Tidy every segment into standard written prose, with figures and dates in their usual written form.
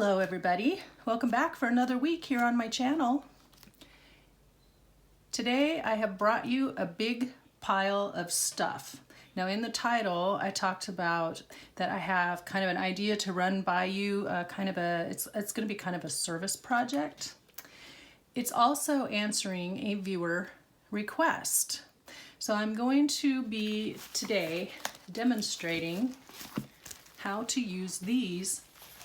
Hello everybody, welcome back for another week here on my channel. Today I have brought you a big pile of stuff. Now in the title I talked about that I have kind of an idea to run by you, it's going to be kind of a service project. It's also answering a viewer request. So I'm going to be today demonstrating how to use these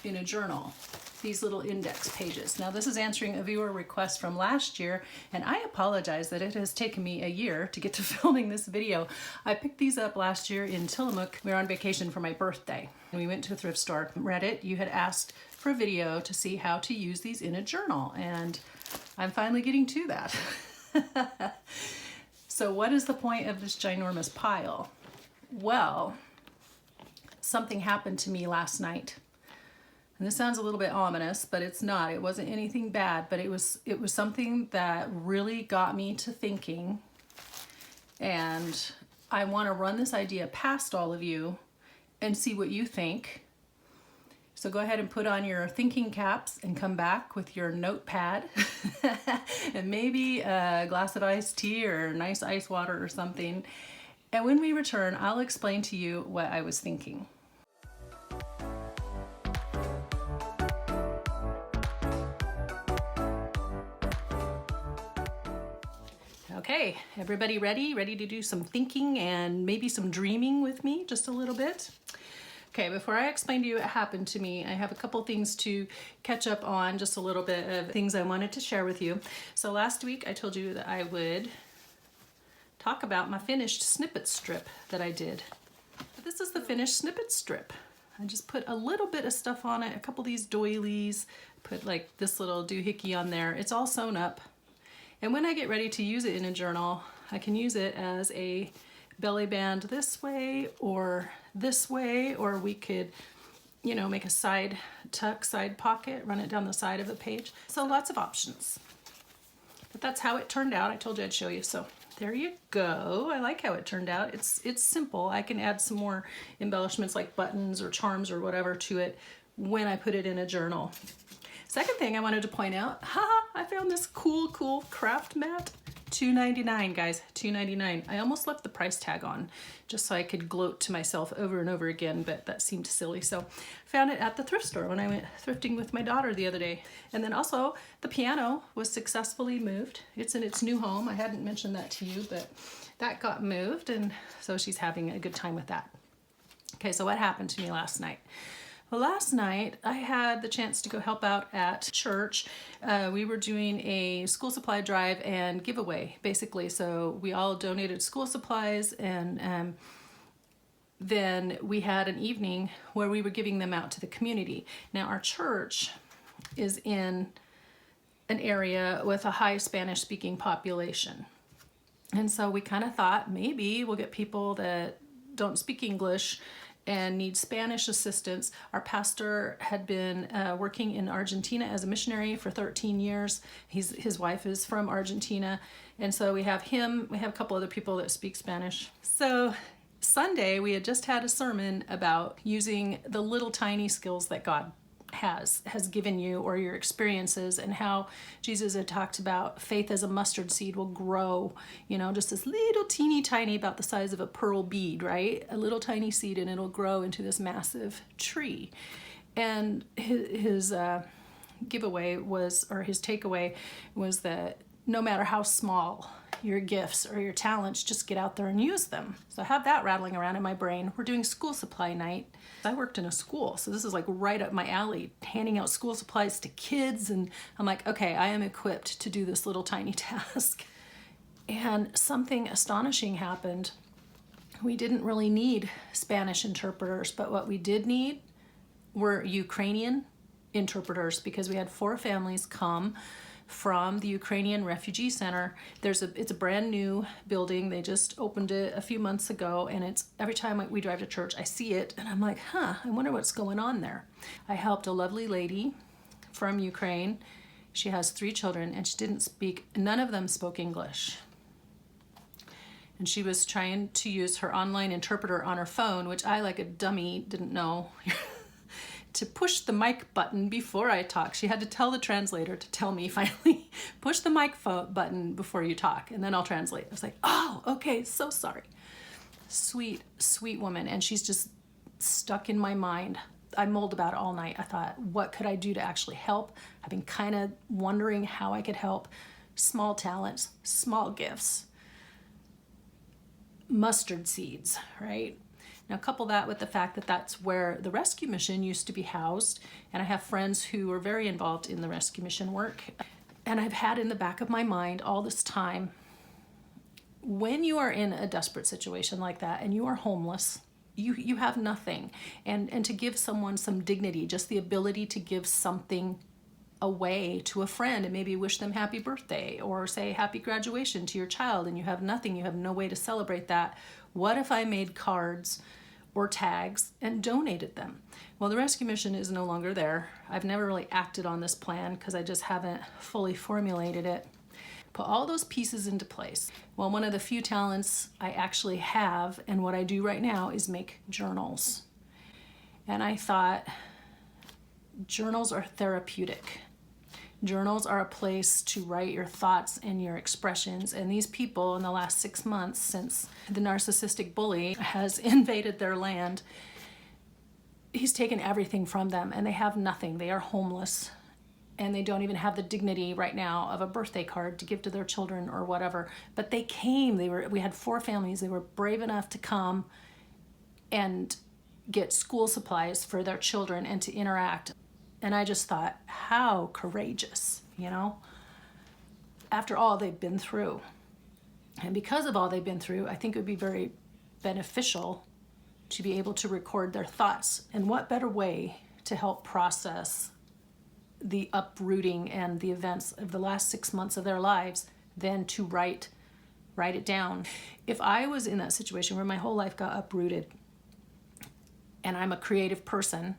in a journal, these little index pages. Now this is answering a viewer request from last year, and I apologize that it has taken me a year to get to filming this video. I picked these up last year in Tillamook. We were on vacation for my birthday and we went to a thrift store. Reddit, you had asked for a video to see how to use these in a journal, and I'm finally getting to that. So what is the point of this ginormous pile? Well, something happened to me last night. And this sounds a little bit ominous, but it's not. It wasn't anything bad, but it was something that really got me to thinking. And I want to run this idea past all of you and see what you think. So go ahead and put on your thinking caps and come back with your notepad and maybe a glass of iced tea or nice ice water or something. And when we return, I'll explain to you what I was thinking. Okay, everybody ready? Ready to do some thinking and maybe some dreaming with me just a little bit? Okay, before I explain to you what happened to me, I have a couple things to catch up on, just a little bit of things I wanted to share with you. So last week I told you that I would talk about my finished snippet strip that I did. This is the finished snippet strip. I just put a little bit of stuff on it, a couple of these doilies, put like this little doohickey on there. It's all sewn up. And when I get ready to use it in a journal, I can use it as a belly band this way, or we could, you know, make a side tuck, side pocket, run it down the side of a page. So lots of options. But that's how it turned out. I told you I'd show you. So there you go. I like how it turned out. It's simple. I can add some more embellishments like buttons or charms or whatever to it when I put it in a journal. Second thing I wanted to point out, I found this cool craft mat. $2.99, guys, $2.99. I almost left the price tag on just so I could gloat to myself over and over again, but that seemed silly. So found it at the thrift store when I went thrifting with my daughter the other day. And then also the piano was successfully moved. It's in its new home. I hadn't mentioned that to you, but that got moved, and so she's having a good time with that. Okay, so what happened to me last night? Well, last night I had the chance to go help out at church. We were doing a school supply drive and giveaway, basically. So we all donated school supplies, and then we had an evening where we were giving them out to the community. Now our church is in an area with a high Spanish-speaking population. And so we kind of thought maybe we'll get people that don't speak English and need Spanish assistance. Our pastor had been working in Argentina as a missionary for 13 years. His wife is from Argentina. And so we have him, we have a couple other people that speak Spanish. So Sunday, we had just had a sermon about using the little tiny skills that God has given you, or your experiences, and how Jesus had talked about faith as a mustard seed will grow, you know, just this little teeny tiny, about the size of a pearl bead, right? A little tiny seed, and it'll grow into this massive tree. And his giveaway was, or his takeaway was, that no matter how small your gifts or your talents, just get out there and use them. So I have that rattling around in my brain. We're doing school supply night. I worked in a school, so this is like right up my alley, handing out school supplies to kids. And I'm like, okay, I am equipped to do this little tiny task. And something astonishing happened. We didn't really need Spanish interpreters, but what we did need were Ukrainian interpreters, because we had 4 families come from the Ukrainian Refugee Center. It's a brand new building. They just opened it a few months ago, and it's every time we drive to church, I see it, and I'm like, I wonder what's going on there. I helped a lovely lady from Ukraine. She has 3 children, and none of them spoke English. And she was trying to use her online interpreter on her phone, which I, like a dummy, didn't know to push the mic button before I talk. She had to tell the translator to tell me finally, push the mic button before you talk, and then I'll translate. I was like, oh, okay, so sorry. Sweet, sweet woman. And she's just stuck in my mind. I mulled about it all night. I thought, what could I do to actually help? I've been kind of wondering how I could help. Small talents, small gifts, mustard seeds, right? Now couple that with the fact that that's where the rescue mission used to be housed, and I have friends who are very involved in the rescue mission work. And I've had in the back of my mind all this time, when you are in a desperate situation like that and you are homeless, you have nothing. And to give someone some dignity, just the ability to give something away to a friend and maybe wish them happy birthday or say happy graduation to your child, and you have nothing, you have no way to celebrate that. What if I made cards or tags and donated them? Well, the rescue mission is no longer there. I've never really acted on this plan because I just haven't fully formulated it. Put all those pieces into place. Well, one of the few talents I actually have, and what I do right now, is make journals. And I thought, journals are therapeutic. Journals are a place to write your thoughts and your expressions. And these people in the last 6 months, since the narcissistic bully has invaded their land, he's taken everything from them and they have nothing. They are homeless and they don't even have the dignity right now of a birthday card to give to their children or whatever. But they came, we had 4 families. They were brave enough to come and get school supplies for their children and to interact. And I just thought, how courageous, you know, after all they've been through. And because of all they've been through, I think it would be very beneficial to be able to record their thoughts. And what better way to help process the uprooting and the events of the last 6 months of their lives than to write it down. If I was in that situation where my whole life got uprooted and I'm a creative person,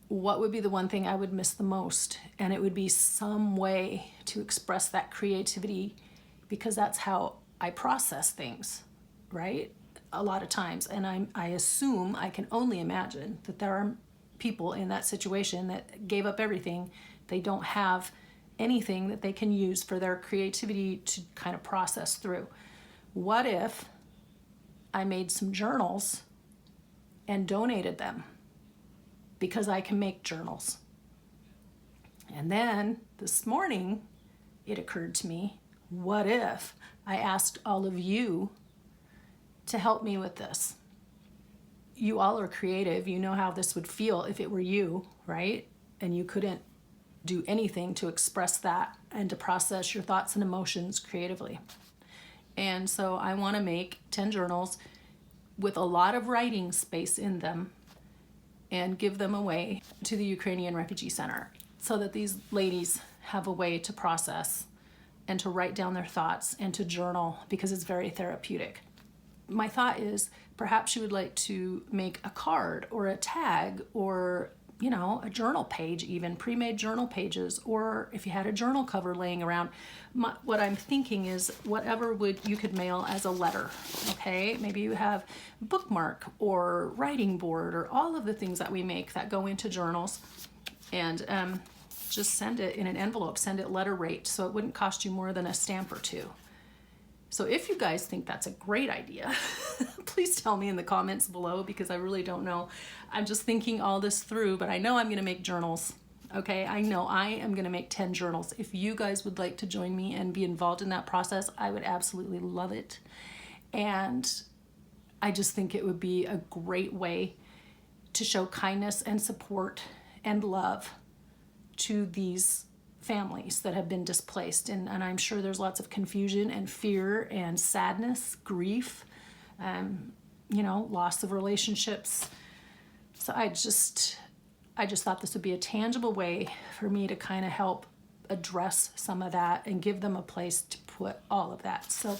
what would be the one thing I would miss the most? And it would be some way to express that creativity, because that's how I process things, right? A lot of times. And I assume, I can only imagine that there are people in that situation that gave up everything. They don't have anything that they can use for their creativity to kind of process through. What if I made some journals and donated them? Because I can make journals. And then this morning, it occurred to me, what if I asked all of you to help me with this? You all are creative. You know how this would feel if it were you, right? And you couldn't do anything to express that and to process your thoughts and emotions creatively. And so I want to make 10 journals with a lot of writing space in them and give them away to the Ukrainian Refugee Center so that these ladies have a way to process and to write down their thoughts and to journal, because it's very therapeutic. My thought is perhaps you would like to make a card or a tag or, you know, a journal page, even pre-made journal pages, or if you had a journal cover laying around. What I'm thinking is whatever you could mail as a letter, okay? Maybe you have bookmark or writing board or all of the things that we make that go into journals, and just send it in an envelope, send it letter rate, so it wouldn't cost you more than a stamp or 2. So if you guys think that's a great idea, please tell me in the comments below, because I really don't know. I'm just thinking all this through, but I know I'm gonna make journals, okay? I know I am gonna make 10 journals. If you guys would like to join me and be involved in that process, I would absolutely love it. And I just think it would be a great way to show kindness and support and love to these families that have been displaced, and I'm sure there's lots of confusion and fear and sadness, grief, you know, loss of relationships. So I just thought this would be a tangible way for me to kind of help address some of that and give them a place to put all of that. So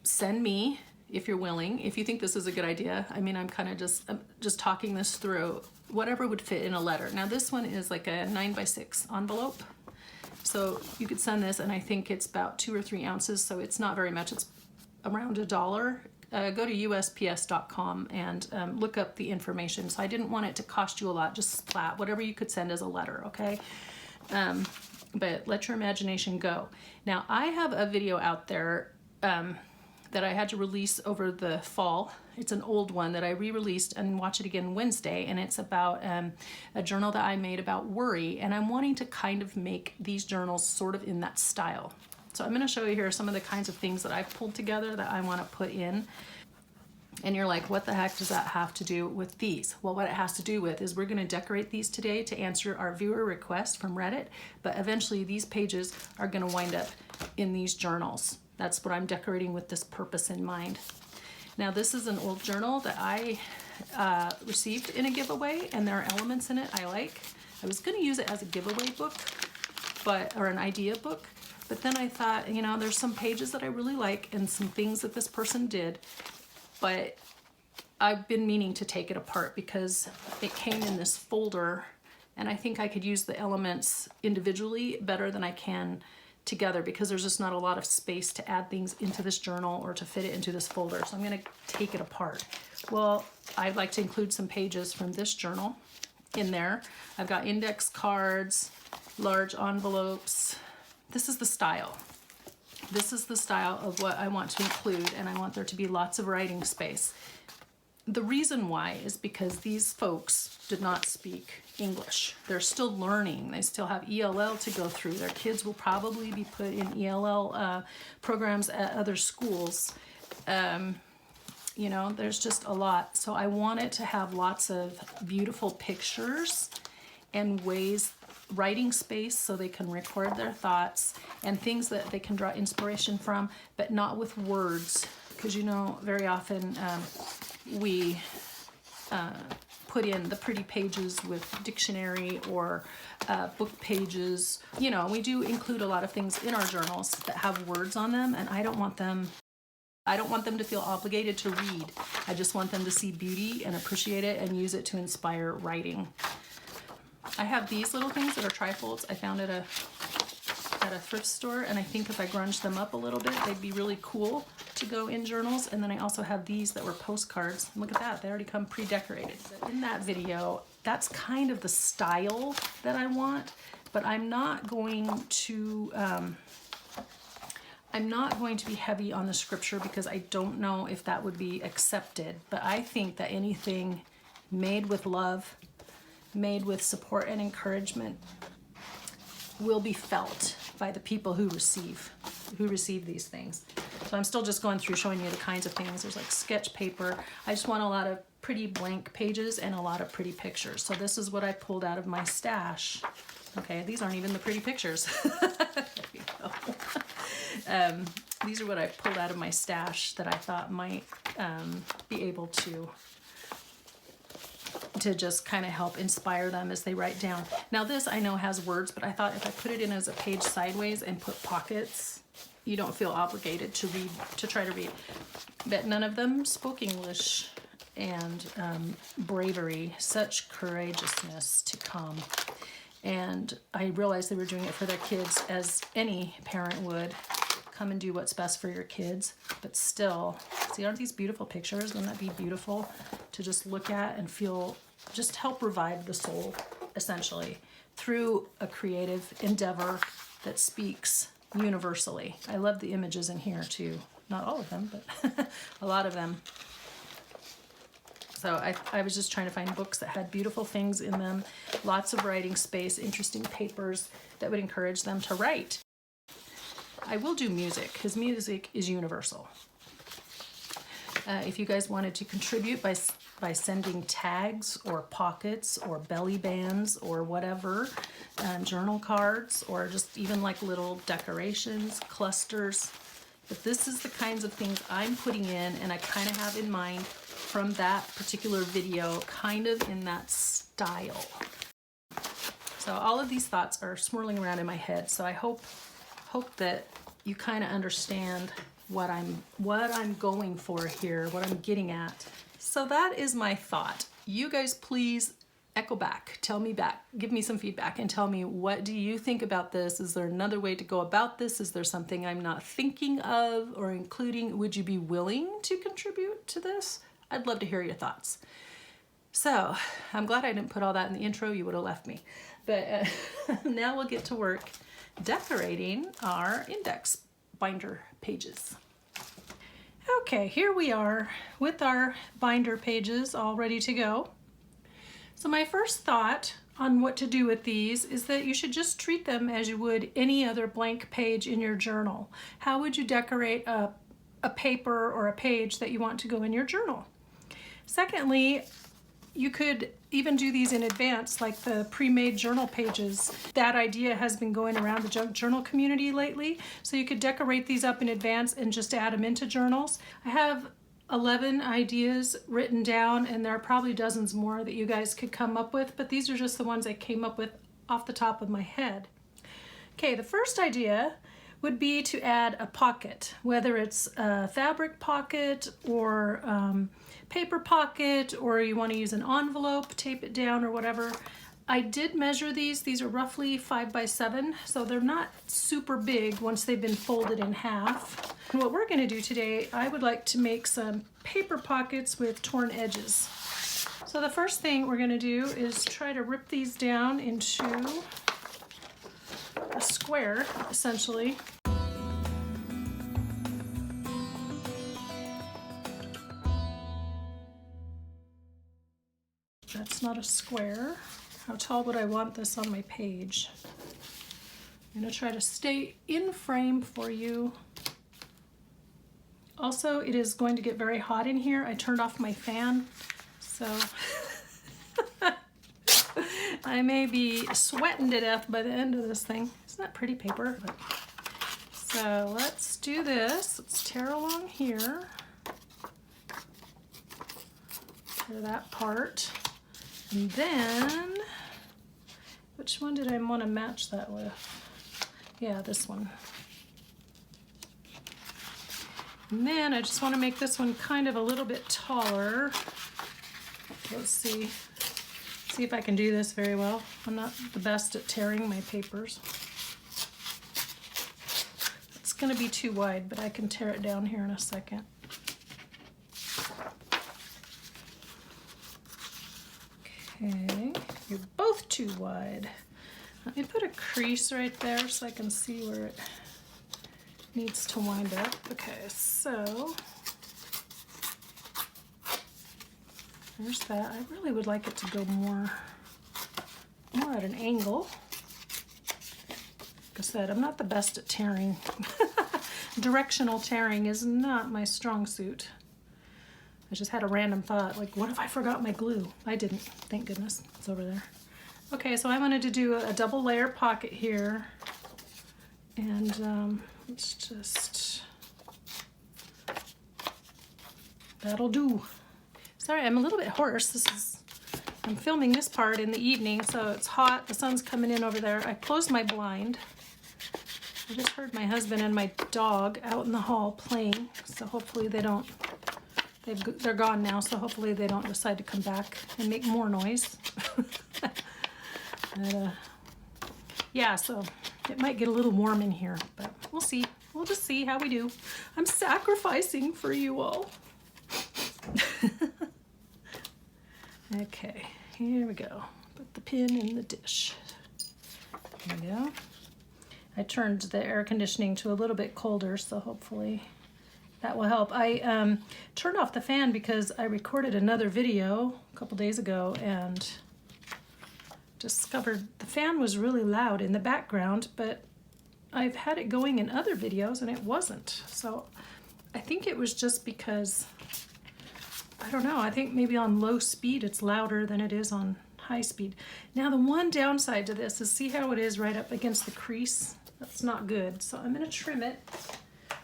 send me, if you're willing, if you think this is a good idea. I mean, I'm just talking this through, whatever would fit in a letter. Now this one is like a 9x6 envelope. So you could send this, and I think it's about 2 or 3 ounces, so it's not very much. It's around $1 go to USPS.com and look up the information. So I didn't want it to cost you a lot, just splat, whatever you could send as a letter, okay? But let your imagination go. Now, I have a video out there that I had to release over the fall. It's an old one that I re-released and watch it again Wednesday, and it's about a journal that I made about worry, and I'm wanting to kind of make these journals sort of in that style. So I'm going to show you here some of the kinds of things that I've pulled together that I want to put in. And you're like, what the heck does that have to do with these? Well, what it has to do with is we're going to decorate these today to answer our viewer request from Reddit, but eventually these pages are going to wind up in these journals. That's what I'm decorating with this purpose in mind. Now, this is an old journal that I received in a giveaway, and there are elements in it I like. I was going to use it as a giveaway book, or an idea book, but then I thought, you know, there's some pages that I really like and some things that this person did, but I've been meaning to take it apart because it came in this folder, and I think I could use the elements individually better than I can together because there's just not a lot of space to add things into this journal or to fit it into this folder. So I'm going to take it apart. Well, I'd like to include some pages from this journal in there. I've got index cards, large envelopes. This is the style. This is the style of what I want to include, and I want there to be lots of writing space. The reason why is because these folks did not speak English. They're still learning. They still have ELL to go through. Their kids will probably be put in ELL programs at other schools. You know, there's just a lot. So I want it to have lots of beautiful pictures and ways, writing space so they can record their thoughts and things that they can draw inspiration from, but not with words. Because, you know, very often we put in the pretty pages with dictionary or book pages. You know, we do include a lot of things in our journals that have words on them, and I don't want them to feel obligated to read. I just want them to see beauty and appreciate it and use it to inspire writing. I have these little things that are trifolds I found at a thrift store, and I think if I grunge them up a little bit, they'd be really cool to go in journals. And then I also have these that were postcards. Look at that, they already come pre-decorated. In that video, that's kind of the style that I want, but I'm not going to be heavy on the scripture because I don't know if that would be accepted. But I think that anything made with love, made with support and encouragement, will be felt by the people who receive these things. So I'm still just going through showing you the kinds of things. There's like sketch paper. I just want a lot of pretty blank pages and a lot of pretty pictures. So this is what I pulled out of my stash. Okay, these aren't even the pretty pictures. There you go. These are what I pulled out of my stash that I thought might be able to just kind of help inspire them as they write down. Now this I know has words, but I thought if I put it in as a page sideways and put pockets, you don't feel obligated to read, to try to read. But none of them spoke English, and bravery, such courageousness to come. And I realized they were doing it for their kids, as any parent would. Come and do what's best for your kids, but still, see, aren't these beautiful pictures? Wouldn't that be beautiful to just look at and feel, just help revive the soul, essentially, through a creative endeavor that speaks universally. I love the images in here too. Not all of them, but a lot of them. So I was just trying to find books that had beautiful things in them, lots of writing space, interesting papers that would encourage them to write. I will do music, because music is universal. If you guys wanted to contribute by sending tags or pockets or belly bands or whatever, journal cards, or just even like little decorations, clusters. But this is the kinds of things I'm putting in, and I kind of have in mind from that particular video, kind of in that style. So all of these thoughts are swirling around in my head, so I hope that you kind of understand what I'm going for here, what I'm getting at. So that is my thought. You guys please echo back, tell me back, give me some feedback and tell me, what do you think about this? Is there another way to go about this? Is there something I'm not thinking of or including? Would you be willing to contribute to this? I'd love to hear your thoughts. So I'm glad I didn't put all that in the intro. You would have left me. But now we'll get to work decorating our index binder pages. Okay, here we are with our binder pages all ready to go. So my first thought on what to do with these is that you should just treat them as you would any other blank page in your journal. How would you decorate a paper or a page that you want to go in your journal? Secondly, you could even do these in advance, like the pre-made journal pages. That idea has been going around the junk journal community lately. So you could decorate these up in advance and just add them into journals. I have 11 ideas written down, and there are probably dozens more that you guys could come up with, but these are just the ones I came up with off the top of my head. Okay, the first idea would be to add a pocket, whether it's a fabric pocket or paper pocket, or you want to use an envelope, tape it down or whatever. I did measure these. These are roughly 5 by 7, so they're not super big once they've been folded in half. And what we're going to do today, I would like to make some paper pockets with torn edges. So the first thing we're going to do is try to rip these down into a square, essentially. That's not a square. How tall would I want this on my page? I'm going to try to stay in frame for you. Also, it is going to get very hot in here. I turned off my fan, so I may be sweating to death by the end of this thing. Isn't that pretty paper? So let's do this. Let's tear along here. Tear that part. And then, which one did I want to match that with? Yeah, this one. And then I just want to make this one kind of a little bit taller. Let's see if I can do this very well. I'm not the best at tearing my papers. It's going to be too wide, but I can tear it down here in a second. Okay, you're both too wide. Let me put a crease right there so I can see where it needs to wind up. Okay, so there's that. I really would like it to go more at an angle. Like I said, I'm not the best at tearing. Directional tearing is not my strong suit. I just had a random thought, like, what if I forgot my glue? I didn't, thank goodness. It's over there. Okay, so I wanted to do a double layer pocket here. And let's just, that'll do. Sorry, I'm a little bit hoarse. I'm filming this part in the evening, so it's hot. The sun's coming in over there. I closed my blind. I just heard my husband and my dog out in the hall playing, so hopefully they don't, they're gone now, so hopefully they don't decide to come back and make more noise. But, yeah, so it might get a little warm in here, but we'll see. We'll just see how we do. I'm sacrificing for you all. Okay, here we go. Put the pin in the dish. There we go. I turned the air conditioning to a little bit colder, so hopefully that will help. I turned off the fan because I recorded another video a couple days ago and discovered the fan was really loud in the background, but I've had it going in other videos and it wasn't. So I think it was just because, I don't know, I think maybe on low speed it's louder than it is on high speed. Now the one downside to this is, see how it is right up against the crease? That's not good. So I'm gonna trim it,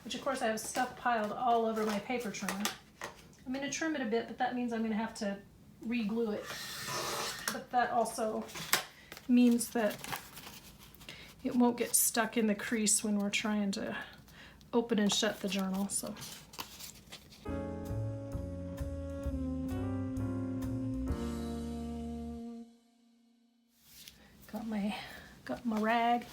which of course I have stuff piled all over my paper trimmer. I'm gonna trim it a bit, but that means I'm gonna have to re-glue it. But that also means that it won't get stuck in the crease when we're trying to open and shut the journal. So. Got my rag.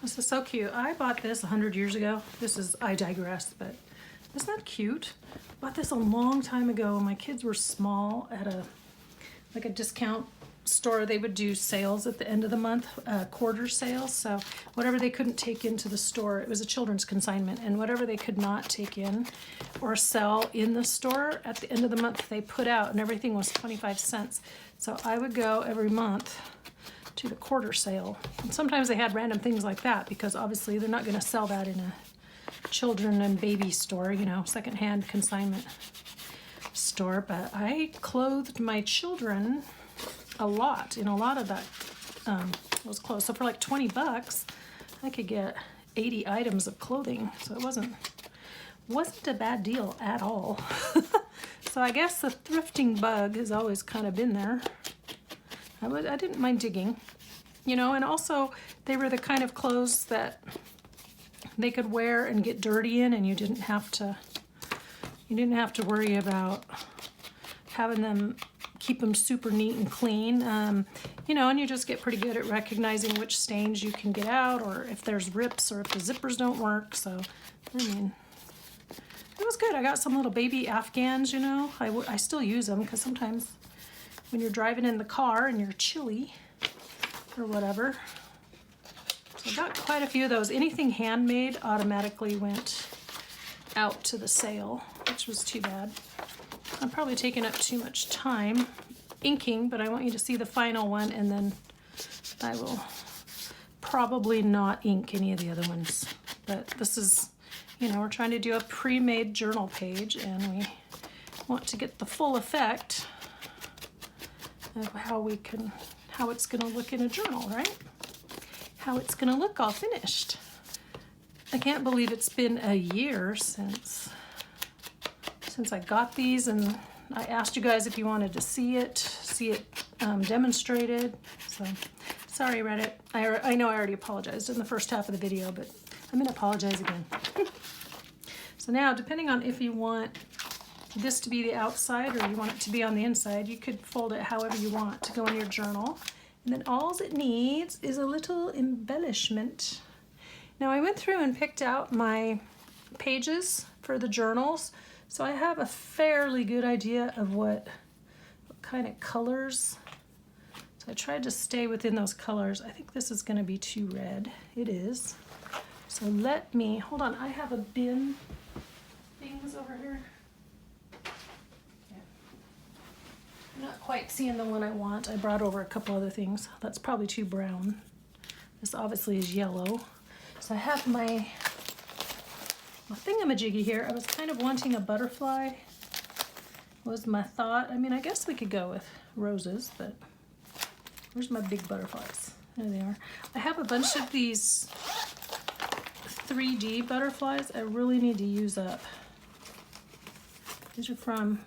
This is so cute. I bought this 100 years ago. I digress, but isn't that cute? Bought this a long time ago. My kids were small at a discount store. They would do sales at the end of the month, quarter sales. So whatever they couldn't take into the store, it was a children's consignment, and whatever they could not take in or sell in the store at the end of the month, they put out, and everything was 25 cents. So I would go every month to the quarter sale. And sometimes they had random things like that because obviously they're not going to sell that in a children and baby store, you know, secondhand consignment store. But I clothed my children a lot in a lot of that those clothes. So for like 20 bucks, I could get 80 items of clothing. So it wasn't a bad deal at all. So I guess the thrifting bug has always kind of been there. I didn't mind digging, you know, and also they were the kind of clothes that they could wear and get dirty in, and you didn't have to worry about having them keep them super neat and clean, you know, and you just get pretty good at recognizing which stains you can get out, or if there's rips, or if the zippers don't work. So, I mean, it was good. I got some little baby Afghans, you know. I still use them because sometimes when you're driving in the car and you're chilly or whatever. So I got quite a few of those. Anything handmade automatically went out to the sale, which was too bad. I'm probably taking up too much time inking, but I want you to see the final one, and then I will probably not ink any of the other ones. But this is, you know, we're trying to do a pre-made journal page, and we want to get the full effect of how it's going to look in a journal, right? How it's going to look all finished. I can't believe it's been a year since I got these, and I asked you guys if you wanted to see it demonstrated. So sorry, Reddit. I know I already apologized in the first half of the video, but I'm gonna apologize again. So now, depending on if you want this to be the outside or you want it to be on the inside, you could fold it however you want to go in your journal. And then all it needs is a little embellishment. Now I went through and picked out my pages for the journals, so I have a fairly good idea of what kind of colors. So I tried to stay within those colors. I think this is going to be too red. It is. So let me, hold on, I have a bin things over here. I'm not quite seeing the one I want. I brought over a couple other things. That's probably too brown. This obviously is yellow. So I have my thingamajiggy here. I was kind of wanting a butterfly, was my thought. I mean, I guess we could go with roses, but where's my big butterflies? There they are. I have a bunch of these 3D butterflies I really need to use up. These are from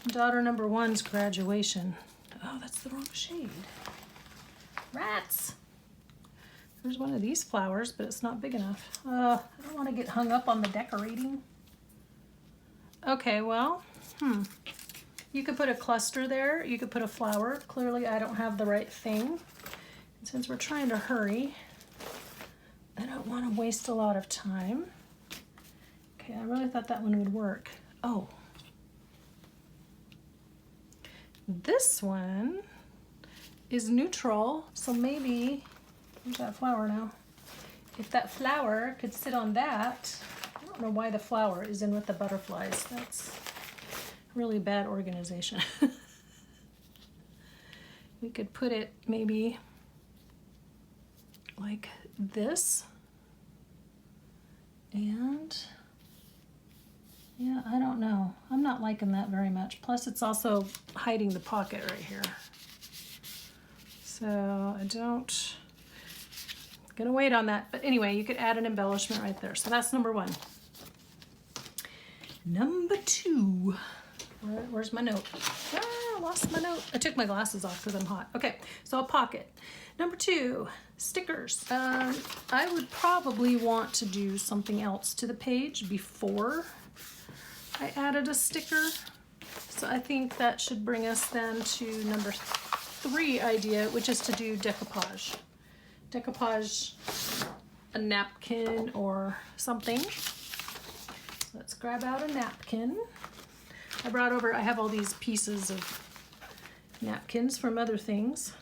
daughter number one's graduation. Oh, that's the wrong shade. Rats! There's one of these flowers, but it's not big enough. I don't want to get hung up on the decorating. Okay, well, you could put a cluster there. You could put a flower. Clearly, I don't have the right thing. And since we're trying to hurry, I don't want to waste a lot of time. Okay, I really thought that one would work. Oh. This one is neutral, so maybe, where's that flower now? If that flower could sit on that, I don't know why the flower is in with the butterflies. That's really bad organization. We could put it maybe like this. And yeah, I don't know. I'm not liking that very much. Plus it's also hiding the pocket right here. So gonna wait on that. But anyway, you could add an embellishment right there. So that's number one. Number two, where's my note? Ah, I lost my note. I took my glasses off because I'm hot. Okay, so a pocket. Number two, stickers. I would probably want to do something else to the page before I added a sticker. So I think that should bring us then to number 3 idea, which is to do decoupage. Decoupage a napkin or something. So let's grab out a napkin. I have all these pieces of napkins from other things.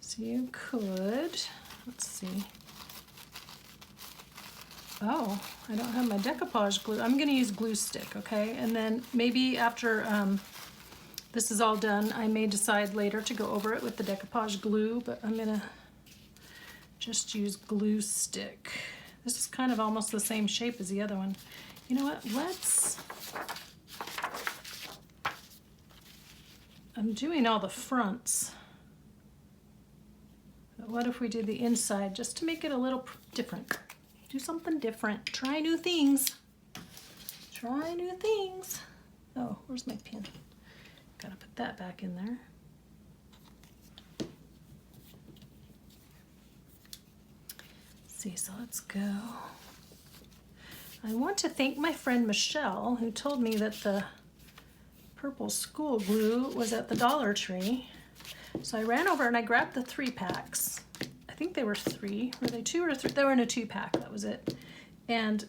So you could, let's see. Oh, I don't have my decoupage glue. I'm gonna use glue stick, okay? And then maybe after this is all done, I may decide later to go over it with the decoupage glue, but I'm gonna just use glue stick. This is kind of almost the same shape as the other one. You know what, I'm doing all the fronts. But what if we did the inside just to make it a little different? Do something different. Try new things. Try new things. Oh, where's my pin? Gotta put that back in there. Let's see, so let's go. I want to thank my friend Michelle, who told me that the purple school glue was at the Dollar Tree. So I ran over and I grabbed the 3 packs. I think they were 3. Were they 2 or 3? They were in a 2-pack, that was it. And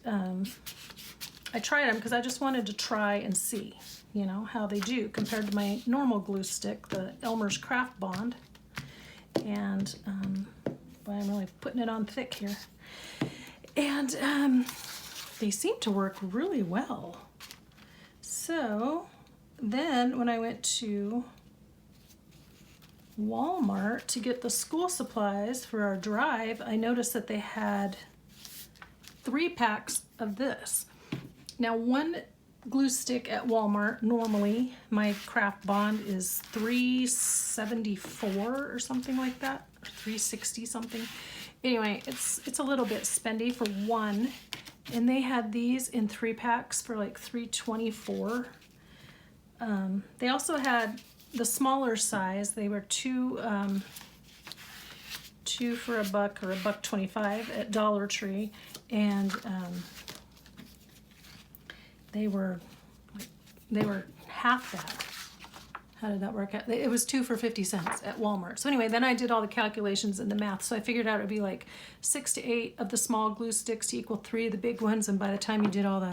I tried them because I just wanted to try and see, you know, how they do compared to my normal glue stick, the Elmer's Craft Bond. And boy, I'm really putting it on thick here. And they seem to work really well. So then when I went to Walmart to get the school supplies for our drive, I noticed that they had 3 packs of this. Now, one glue stick at Walmart, normally my Craft Bond is $3.74 or something like that, or $3.60 something. Anyway, it's a little bit spendy for one, and they had these in 3 packs for like $3.24. They also had the smaller size. They were 2 for $1 or $1.25 at Dollar Tree, and they were half that. How did that work out? It was 2 for 50 cents at Walmart. So anyway, then I did all the calculations and the math. So I figured out it would be like 6 to 8 of the small glue sticks to equal 3 of the big ones. And by the time you did all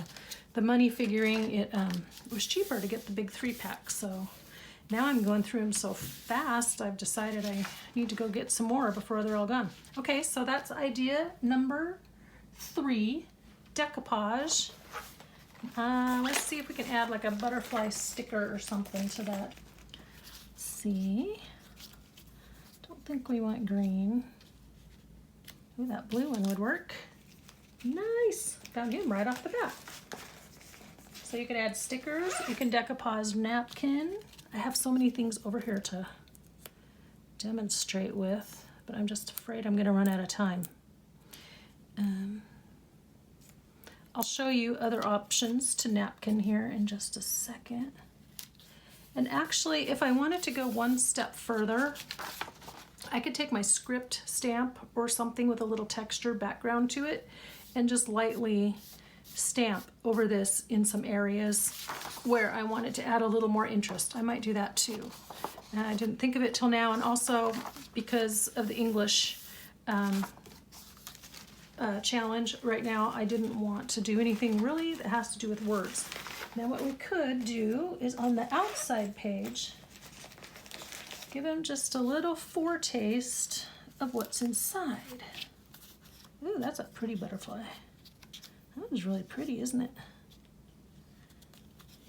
the money figuring, it was cheaper to get the big 3 packs. So now I'm going through them so fast, I've decided I need to go get some more before they're all gone. Okay, so that's idea number 3, decoupage. Let's see if we can add like a butterfly sticker or something to that. Let's see. Don't think we want green. Ooh, that blue one would work. Nice. Found him right off the bat. So you can add stickers. You can decoupage napkin. I have so many things over here to demonstrate with, but I'm just afraid I'm going to run out of time. I'll show you other options to napkin here in just a second. And actually, if I wanted to go one step further, I could take my script stamp or something with a little texture background to it and just lightly stamp over this in some areas where I wanted to add a little more interest. I might do that too. And I didn't think of it till now, and also because of the English challenge right now, I didn't want to do anything really that has to do with words. Now what we could do is on the outside page, give them just a little foretaste of what's inside. Ooh, that's a pretty butterfly. That was really pretty, isn't it?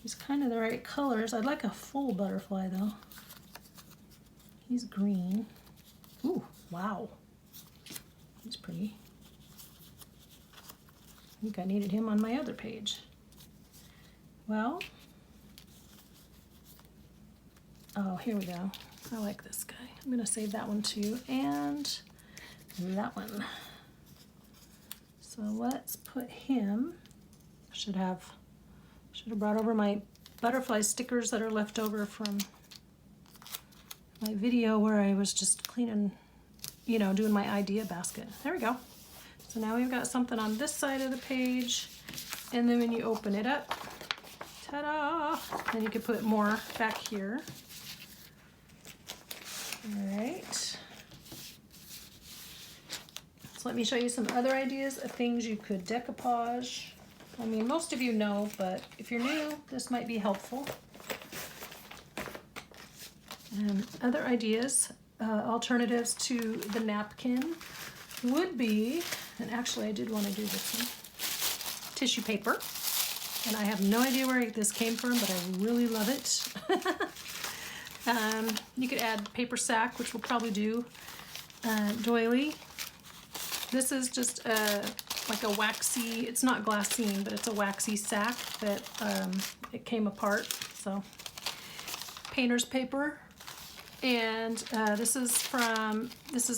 He's kind of the right colors. I'd like a full butterfly though. He's green. Ooh, wow. He's pretty. I think I needed him on my other page. Well, oh, here we go. I like this guy. I'm gonna save that one too, and that one. So let's put him, should have brought over my butterfly stickers that are left over from my video where I was just cleaning, you know, doing my idea basket. There we go. So now we've got something on this side of the page, and then when you open it up, ta-da, then you can put more back here. All right. So let me show you some other ideas of things you could decoupage. I mean, most of you know, but if you're new, this might be helpful. Other ideas, alternatives to the napkin would be, and actually I did want to do this one, tissue paper. And I have no idea where this came from, but I really love it. You could add paper sack, which we'll probably do. Doily. This is just like a waxy, it's not glassine, but it's a waxy sack that it came apart. So painter's paper. And this is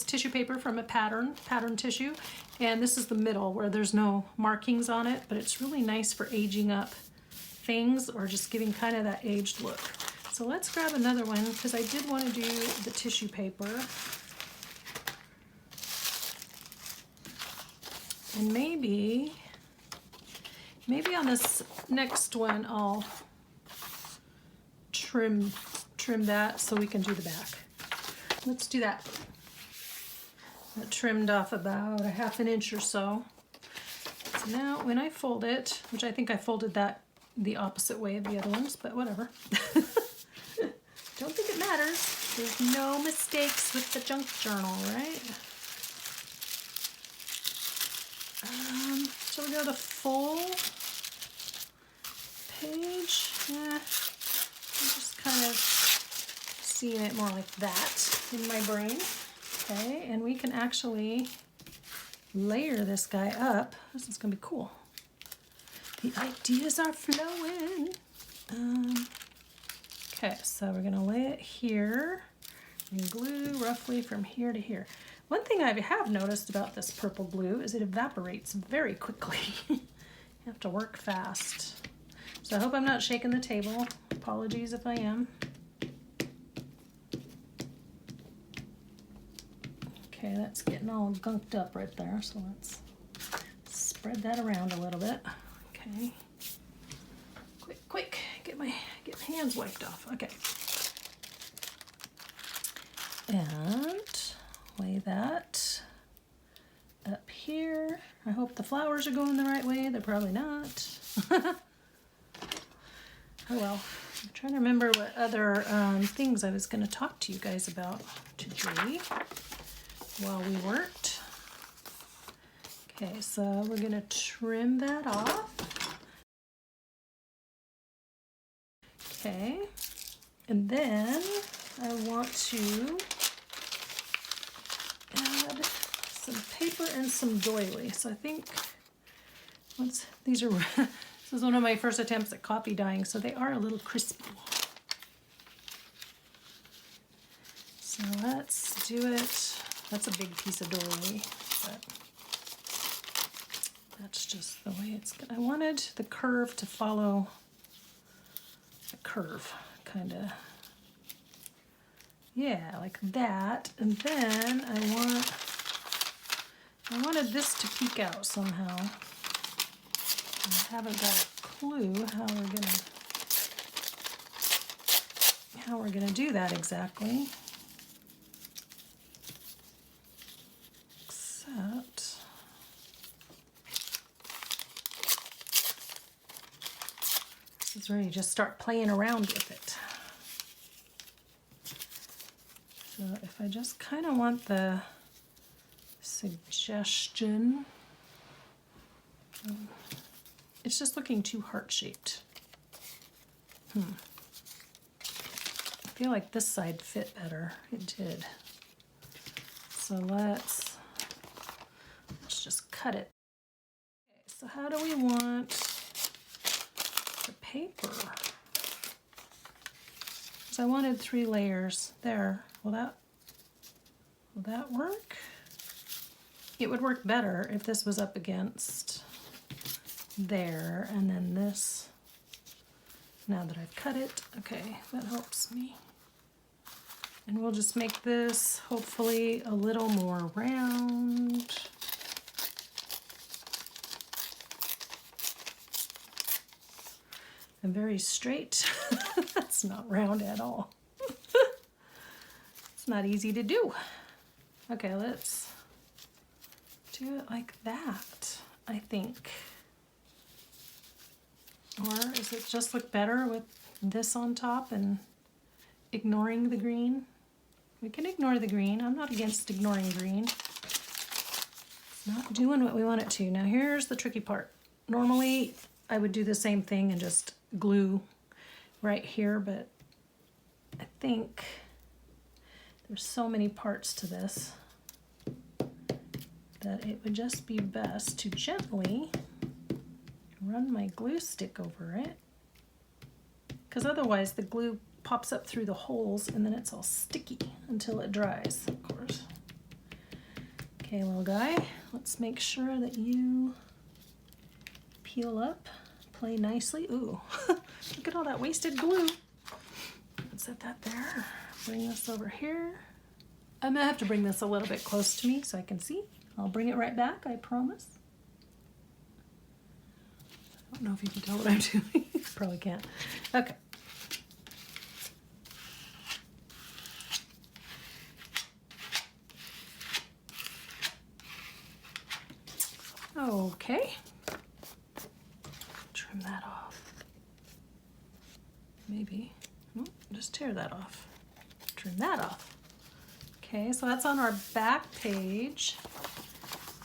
tissue paper from a pattern tissue, and this is the middle where there's no markings on it, but it's really nice for aging up things or just giving kind of that aged look. So let's grab another one because I did want to do the tissue paper. And maybe on this next one I'll trim that so we can do the back. Let's do that. That trimmed off about a ½ inch or so. So now when I fold it, which I think I folded that the opposite way of the other ones, but whatever. Don't think it matters. There's no mistakes with the junk journal, right? So we go to full page. Yeah, I'm just kind of seeing it more like that in my brain. Okay, and we can actually layer this guy up. This is gonna be cool. The ideas are flowing. Okay, so we're gonna lay it here and glue roughly from here to here. One thing I have noticed about this purple glue is it evaporates very quickly. You have to work fast. So I hope I'm not shaking the table. Apologies if I am. Okay, that's getting all gunked up right there, so let's spread that around a little bit. Okay. Quick, get my hands wiped off. Okay. And lay that up here. I hope the flowers are going the right way. They're probably not. Oh well. I'm trying to remember what other things I was going to talk to you guys about today while we worked. Okay, so we're going to trim that off. Okay, and then I want to add some paper and some doily. So I think these are this is one of my first attempts at copy dyeing, so they are a little crispy. So let's do it. That's a big piece of doily, but that's just the way it's gonna. I wanted the curve to follow the curve, kind of. Yeah, like that. And then I wanted this to peek out somehow. I haven't got a clue how we're gonna do that exactly. Except this is where you just start playing around with it. So if I just kind of want the suggestion, it's just looking too heart-shaped. I feel like this side fit better. It did. So let's just cut it. Okay, so how do we want the paper? Because I wanted 3 layers there. Will that work? It would work better if this was up against there and then this. Now that I've cut it, okay, that helps me. And we'll just make this hopefully a little more round. and very straight. That's not round at all. It's not easy to do. Okay, let's do it like that, I think. Or does it just look better with this on top and ignoring the green? We can ignore the green. I'm not against ignoring green. It's not doing what we want it to. Now here's the tricky part. Normally I would do the same thing and just glue right here, but I think there's so many parts to this that it would just be best to gently run my glue stick over it, because otherwise the glue pops up through the holes and then it's all sticky until it dries, of course. Okay, little guy, let's make sure that you peel up, play nicely. Ooh, look at all that wasted glue. Let's set that there. Bring this over here. I'm gonna have to bring this a little bit close to me so I can see. I'll bring it right back, I promise. I don't know if you can tell what I'm doing. Probably can't. Okay. Okay. Trim that off. Maybe. Nope, just tear that off. Trim that off. Okay, so that's on our back page.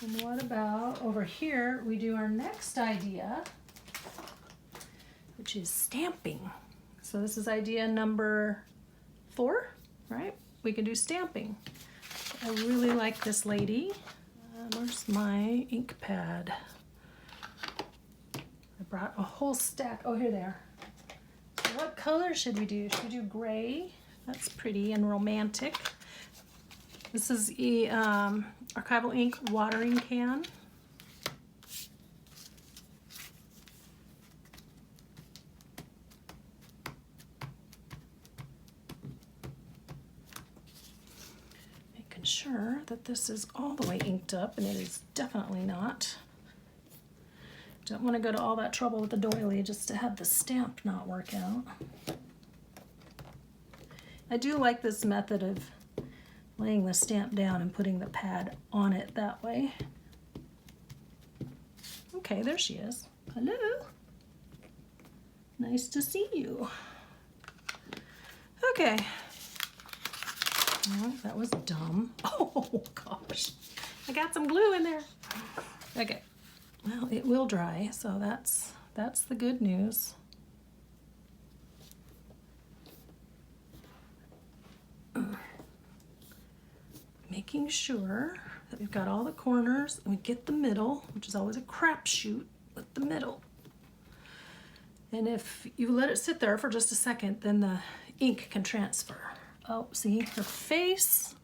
And what about over here? We do our next idea, which is stamping. So this is idea number 4, right? We can do stamping. I really like this lady. Where's my ink pad? I brought a whole stack. Oh, here they are. So what color should we do? Should we do gray? That's pretty and romantic. This is a Archival Ink watering can. Making sure that this is all the way inked up, and it is definitely not. Don't want to go to all that trouble with the doily just to have the stamp not work out. I do like this method of laying the stamp down and putting the pad on it that way. Okay, there she is. Hello. Nice to see you. Okay. Oh, that was dumb. Oh gosh. I got some glue in there. Okay. Well, it will dry, so that's the good news. Making sure that we've got all the corners and we get the middle, which is always a crapshoot with the middle. And if you let it sit there for just a second, then the ink can transfer. Oh, see, her face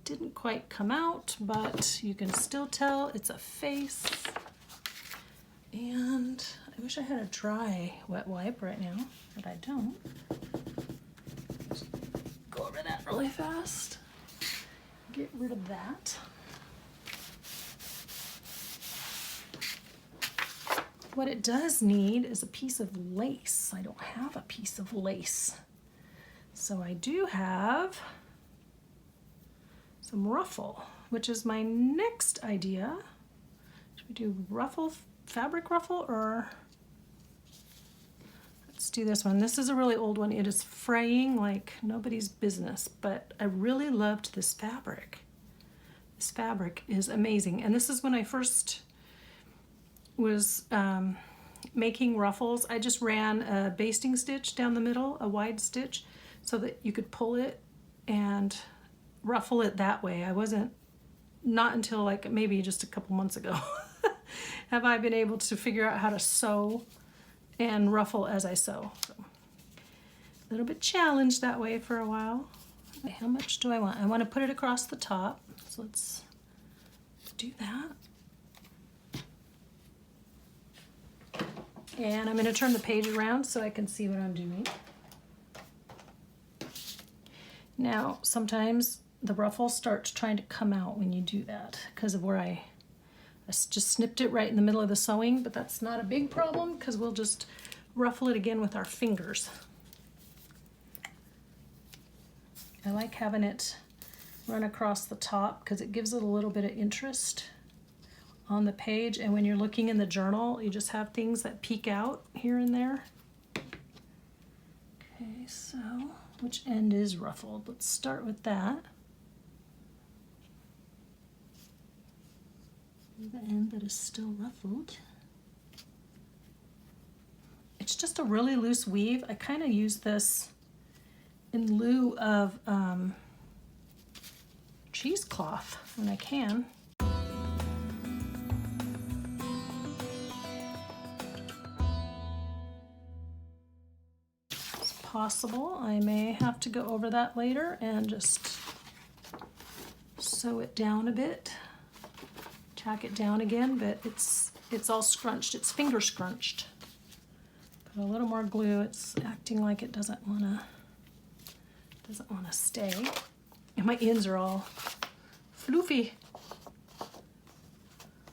didn't quite come out, but you can still tell it's a face. And I wish I had a dry wet wipe right now, but I don't. Just go over that really fast. Get rid of that. What it does need is a piece of lace. I don't have a piece of lace. So I do have some ruffle, which is my next idea. Should we do ruffle, fabric ruffle, or let's do this one. This is a really old one. It is fraying like nobody's business, but I really loved this fabric. This fabric is amazing. And this is when I first was making ruffles. I just ran a basting stitch down the middle, a wide stitch, so that you could pull it and ruffle it that way. I wasn't, not until like maybe just a couple months ago, have I been able to figure out how to sew and ruffle as I sew. So, a little bit challenged that way for a while. Okay, how much do I want? I want to put it across the top, so let's do that. And I'm going to turn the page around so I can see what I'm doing. Now, sometimes the ruffle starts trying to come out when you do that because of where I just snipped it right in the middle of the sewing, but that's not a big problem because we'll just ruffle it again with our fingers. I like having it run across the top because it gives it a little bit of interest on the page, and when you're looking in the journal, you just have things that peek out here and there. Okay, so which end is ruffled? Let's start with that. The end that is still ruffled. It's just a really loose weave. I kind of use this in lieu of cheesecloth when I can. It's possible I may have to go over that later and just sew it down a bit, tack it down again, but it's all scrunched, it's finger scrunched. Put a little more glue, it's acting like it doesn't wanna stay. And my ends are all floofy.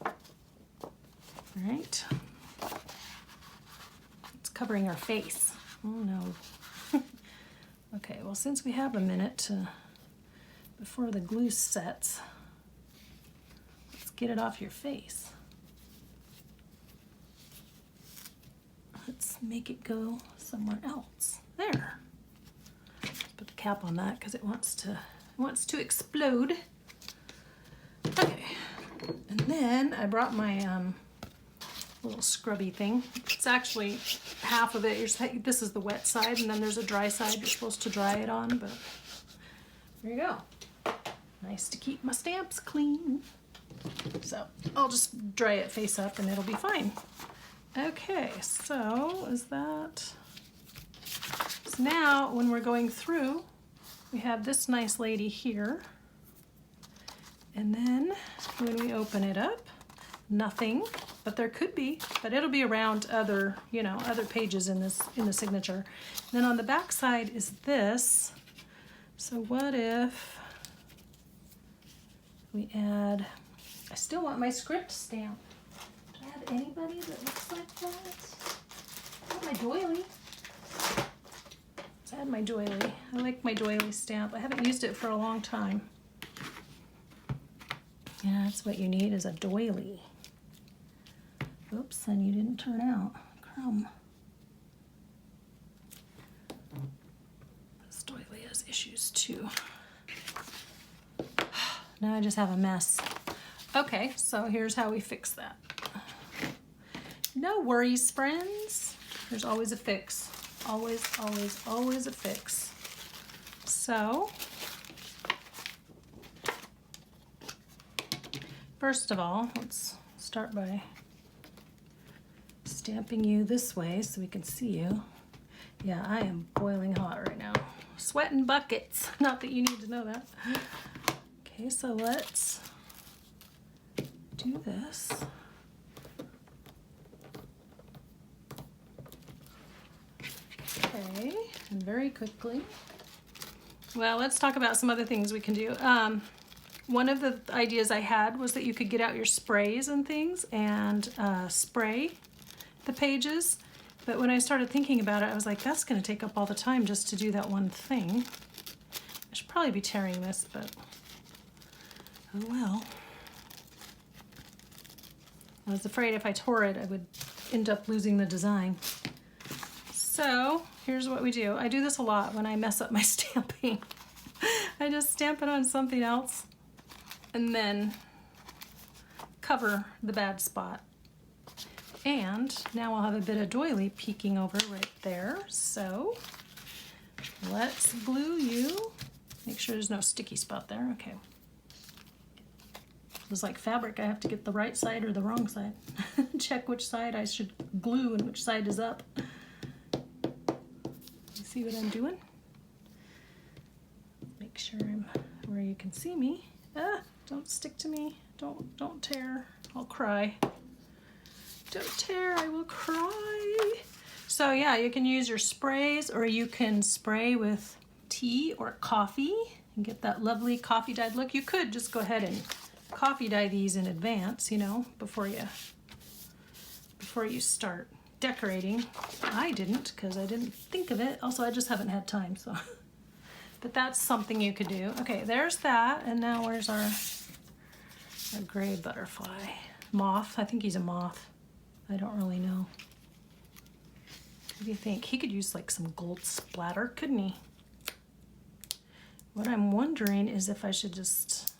All right. It's covering our face. Oh no. Okay, well, since we have a minute before the glue sets, let's get it off your face. Let's make it go somewhere else. There. Put the cap on that because it wants to explode. Okay, and then I brought my little scrubby thing. It's actually half of it. This is the wet side, and then there's a dry side you're supposed to dry it on, but there you go. Nice to keep my stamps clean. So I'll just dry it face up and it'll be fine. Okay, so is that... So now when we're going through, we have this nice lady here. And then when we open it up, nothing, but there could be, but it'll be around other, you know, other pages in the signature. And then on the back side is this. So what if we add, I still want my script stamp. Do I have anybody that looks like that? I have my doily. Let's add my doily. I like my doily stamp. I haven't used it for a long time. Yeah, that's what you need, is a doily. Oops, and you didn't turn out. Crumb. This doily has issues too. Now I just have a mess. Okay, so here's how we fix that. No worries, friends. There's always a fix. Always, always, always a fix. So, first of all, let's start by stamping you this way so we can see you. Yeah, I am boiling hot right now. Sweating buckets. Not that you need to know that. Okay, so let's do this. Okay, and very quickly. Well, let's talk about some other things we can do. One of the ideas I had was that you could get out your sprays and things and spray the pages. But when I started thinking about it, I was like, that's going to take up all the time just to do that one thing. I should probably be tearing this, but oh well. I was afraid if I tore it, I would end up losing the design. So here's what we do. I do this a lot when I mess up my stamping. I just stamp it on something else and then cover the bad spot. And now I'll have a bit of doily peeking over right there. So let's glue you. Make sure there's no sticky spot there. Okay. It's like fabric. I have to get the right side or the wrong side. Check which side I should glue and which side is up. You see what I'm doing? Make sure I'm where you can see me. Ah, don't stick to me. Don't tear. I'll cry. Don't tear, I will cry. So yeah, you can use your sprays, or you can spray with tea or coffee and get that lovely coffee dyed look. You could just go ahead and coffee dye these in advance, you know, before you start. decorating. I didn't because I didn't think of it. Also, I just haven't had time, so. But that's something you could do. Okay, there's that. And now where's our gray butterfly? Moth. I think he's a moth. I don't really know. What do you think? He could use like some gold splatter, couldn't he? What I'm wondering is if I should just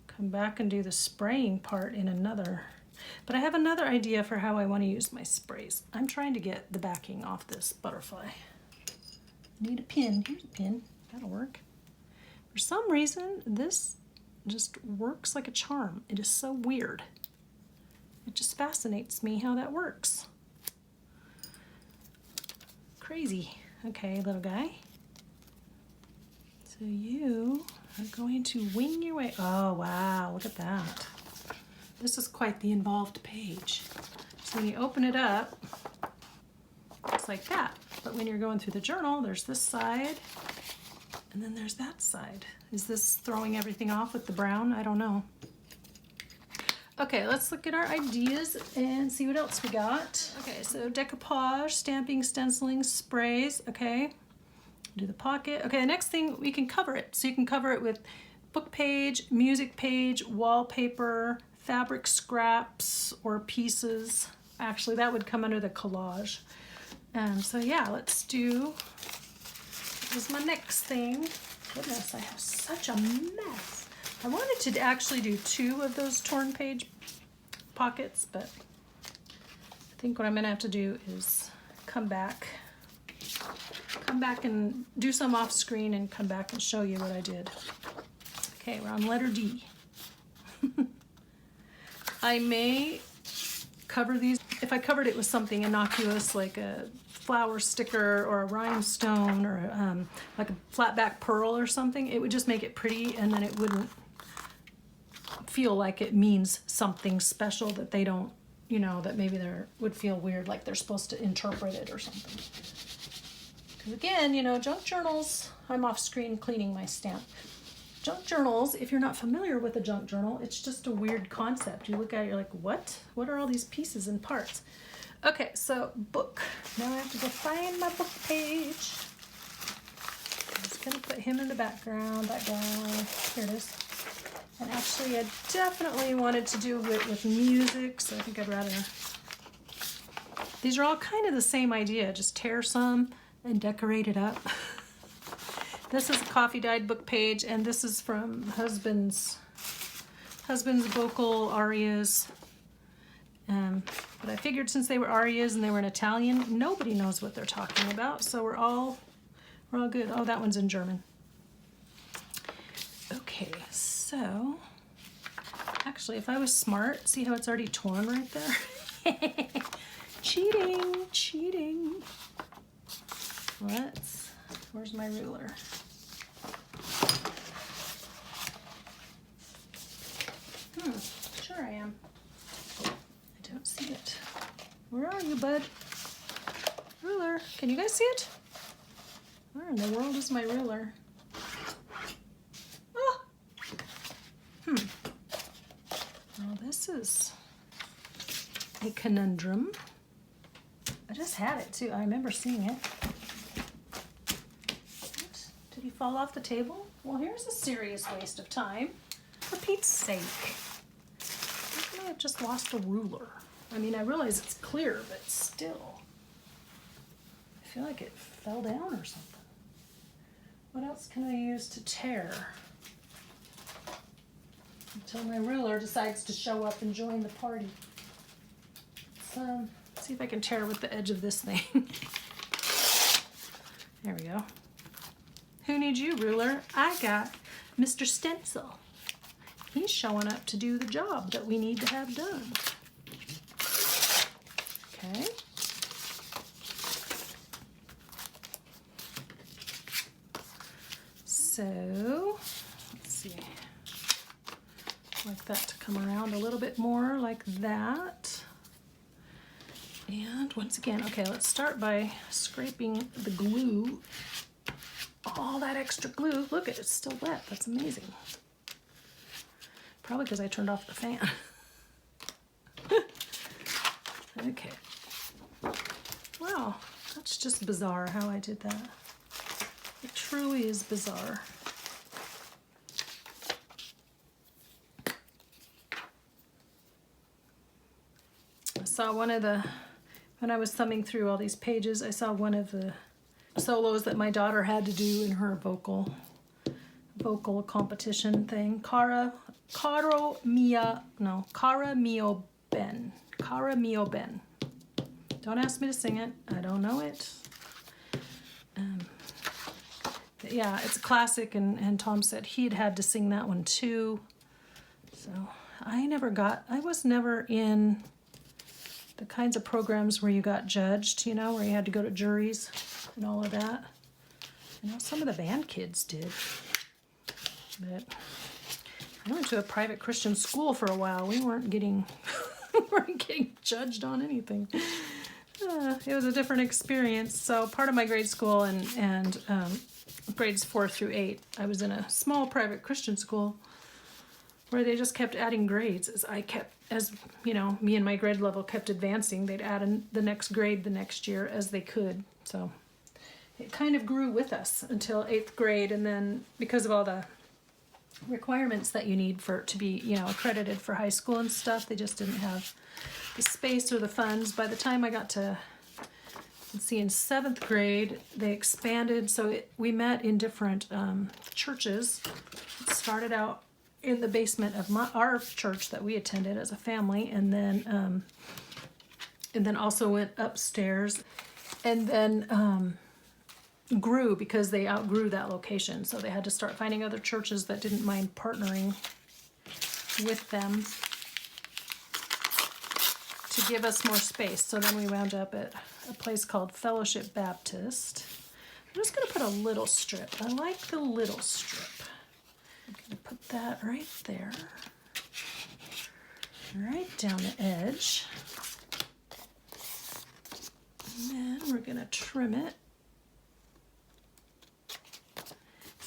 come back and do the spraying part in another. But I have another idea for how I want to use my sprays. I'm trying to get the backing off this butterfly. I need a pin. Here's a pin. That'll work. For some reason, this just works like a charm. It is so weird. It just fascinates me how that works. Crazy. Okay, little guy. So you are going to wing your way. Oh, wow, look at that. This is quite the involved page. So when you open it up, it's like that. But when you're going through the journal, there's this side, and then there's that side. Is this throwing everything off with the brown? I don't know. Okay, let's look at our ideas and see what else we got. Okay, so decoupage, stamping, stenciling, sprays, okay. Do the pocket. Okay, the next thing, we can cover it. So you can cover it with book page, music page, wallpaper, fabric scraps or pieces. Actually, that would come under the collage. So yeah, let's do, this is my next thing. Goodness, I have such a mess. I wanted to actually do 2 of those torn page pockets, but I think what I'm gonna have to do is come back and do some off screen and come back and show you what I did. Okay, we're on letter D. I may cover these, if I covered it with something innocuous like a flower sticker or a rhinestone or like a flat back pearl or something, it would just make it pretty, and then it wouldn't feel like it means something special that they don't, you know, that maybe they would feel weird, like they're supposed to interpret it or something. Because again, you know, junk journals, I'm off screen cleaning my stamp. Junk journals, if you're not familiar with a junk journal, it's just a weird concept. You look at it, you're like, what? What are all these pieces and parts? Okay, so book. Now I have to go find my book page. I'm just gonna put him in the background, that guy. Here it is. And actually, I definitely wanted to do it with music, so I think I'd rather. These are all kind of the same idea, just tear some and decorate it up. This is a coffee dyed book page, and this is from Husband's vocal arias. But I figured since they were arias and they were in Italian, nobody knows what they're talking about, so we're all good. Oh, that one's in German. Okay, so actually, if I was smart, see how it's already torn right there? Cheating. Where's my ruler? Sure I am. I don't see it. Where are you, bud? Ruler. Can you guys see it? Where in the world is my ruler? Oh! Well, this is a conundrum. I just had it too. I remember seeing it. What? Did he fall off the table? Well, here's a serious waste of time. For Pete's sake. I might have just lost a ruler. I mean, I realize it's clear, but still. I feel like it fell down or something. What else can I use to tear? Until my ruler decides to show up and join the party. Let's see if I can tear with the edge of this thing. There we go. Who needs you, ruler? I got Mr. Stencil. He's showing up to do the job that we need to have done. Okay. So, let's see. I'd like that to come around a little bit more like that. And once again, okay, let's start by scraping the glue. All that extra glue. Look, it's still wet. That's amazing. Probably because I turned off the fan. Okay. Wow, that's just bizarre how I did that. It truly is bizarre. I saw one of the, when I was thumbing through all these pages, I saw one of the solos that my daughter had to do in her vocal competition thing. Cara Mio Ben. Don't ask me to sing it. I don't know it. Yeah, it's a classic, and Tom said he'd had to sing that one too. So I was never in the kinds of programs where you got judged, you know, where you had to go to juries and all of that. You know, some of the band kids did. But I went to a private Christian school for a while. We weren't getting judged on anything. It was a different experience. So part of my grade school and grades 4 through 8, I was in a small private Christian school where they just kept adding grades as you know, me and my grade level kept advancing. They'd add in the next grade the next year as they could. So it kind of grew with us until 8th grade, and then because of all the requirements that you need to be, you know, accredited for high school and stuff, they just didn't have the space or the funds. By the time I got to, let's see, in 7th grade, they expanded, so we met in different churches. It started out in the basement of our church that we attended as a family, and then also went upstairs, and then grew because they outgrew that location, so they had to start finding other churches that didn't mind partnering with them to give us more space. So then we wound up at a place called Fellowship Baptist. I'm just going to put a little strip. I like the little strip. I'm going to put that right there, right down the edge, and then we're going to trim it.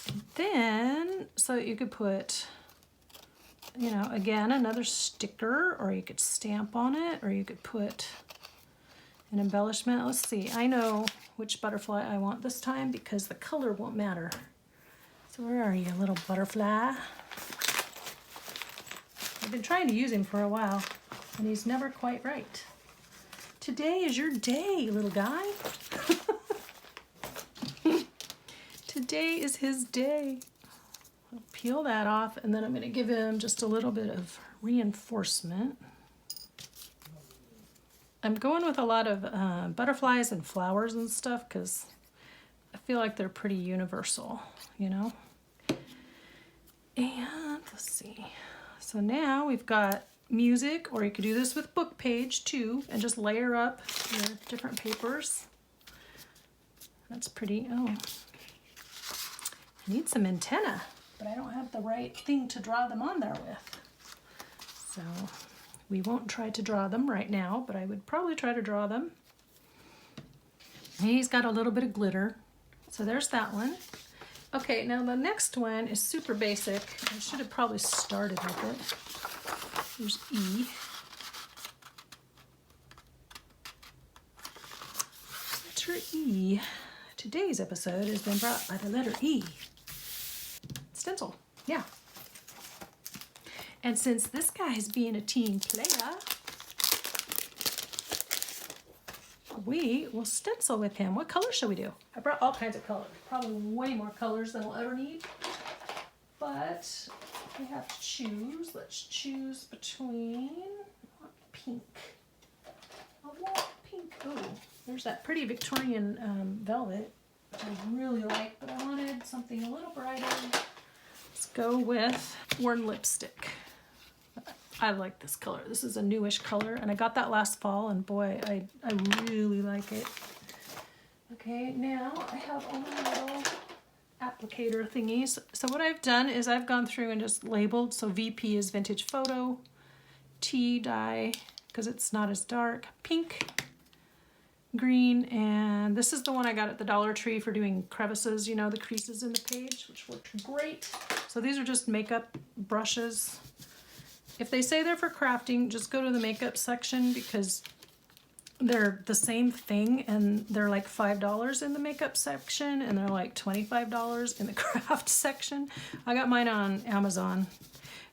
And then, so you could put, you know, again, another sticker, or you could stamp on it, or you could put an embellishment. Let's see, I know which butterfly I want this time because the color won't matter. So where are you, little butterfly? I've been trying to use him for a while, and he's never quite right. Today is your day, little guy. Today is his day. I'll peel that off, and then I'm going to give him just a little bit of reinforcement. I'm going with a lot of butterflies and flowers and stuff because I feel like they're pretty universal, you know? And let's see. So now we've got music, or you could do this with book page too, and just layer up your different papers. That's pretty. Oh, I need some antenna, but I don't have the right thing to draw them on there with. So we won't try to draw them right now, but I would probably try to draw them. He's got a little bit of glitter. So there's that one. Okay, now the next one is super basic. I should have probably started with it. There's E. Letter E. Today's episode has been brought by the letter E. Stencil, yeah. And since this guy's being a team player, we will stencil with him. What color shall we do? I brought all kinds of colors. Probably way more colors than we'll ever need. But we have to choose. Let's choose between pink. I want pink. Oh, there's that pretty Victorian velvet I really like, but I wanted something a little brighter. Let's go with Worn Lipstick. I like this color. This is a newish color, and I got that last fall, and boy, I really like it. Okay, now I have all my little applicator thingies. So what I've done is I've gone through and just labeled. So VP is Vintage Photo, T dye, because it's not as dark, pink, green, and this is the one I got at the Dollar Tree for doing crevices, you know, the creases in the page, which worked great. So these are just makeup brushes. If they say they're for crafting, just go to the makeup section because they're the same thing, and they're like $5 in the makeup section, and they're like $25 in the craft section. I got mine on Amazon,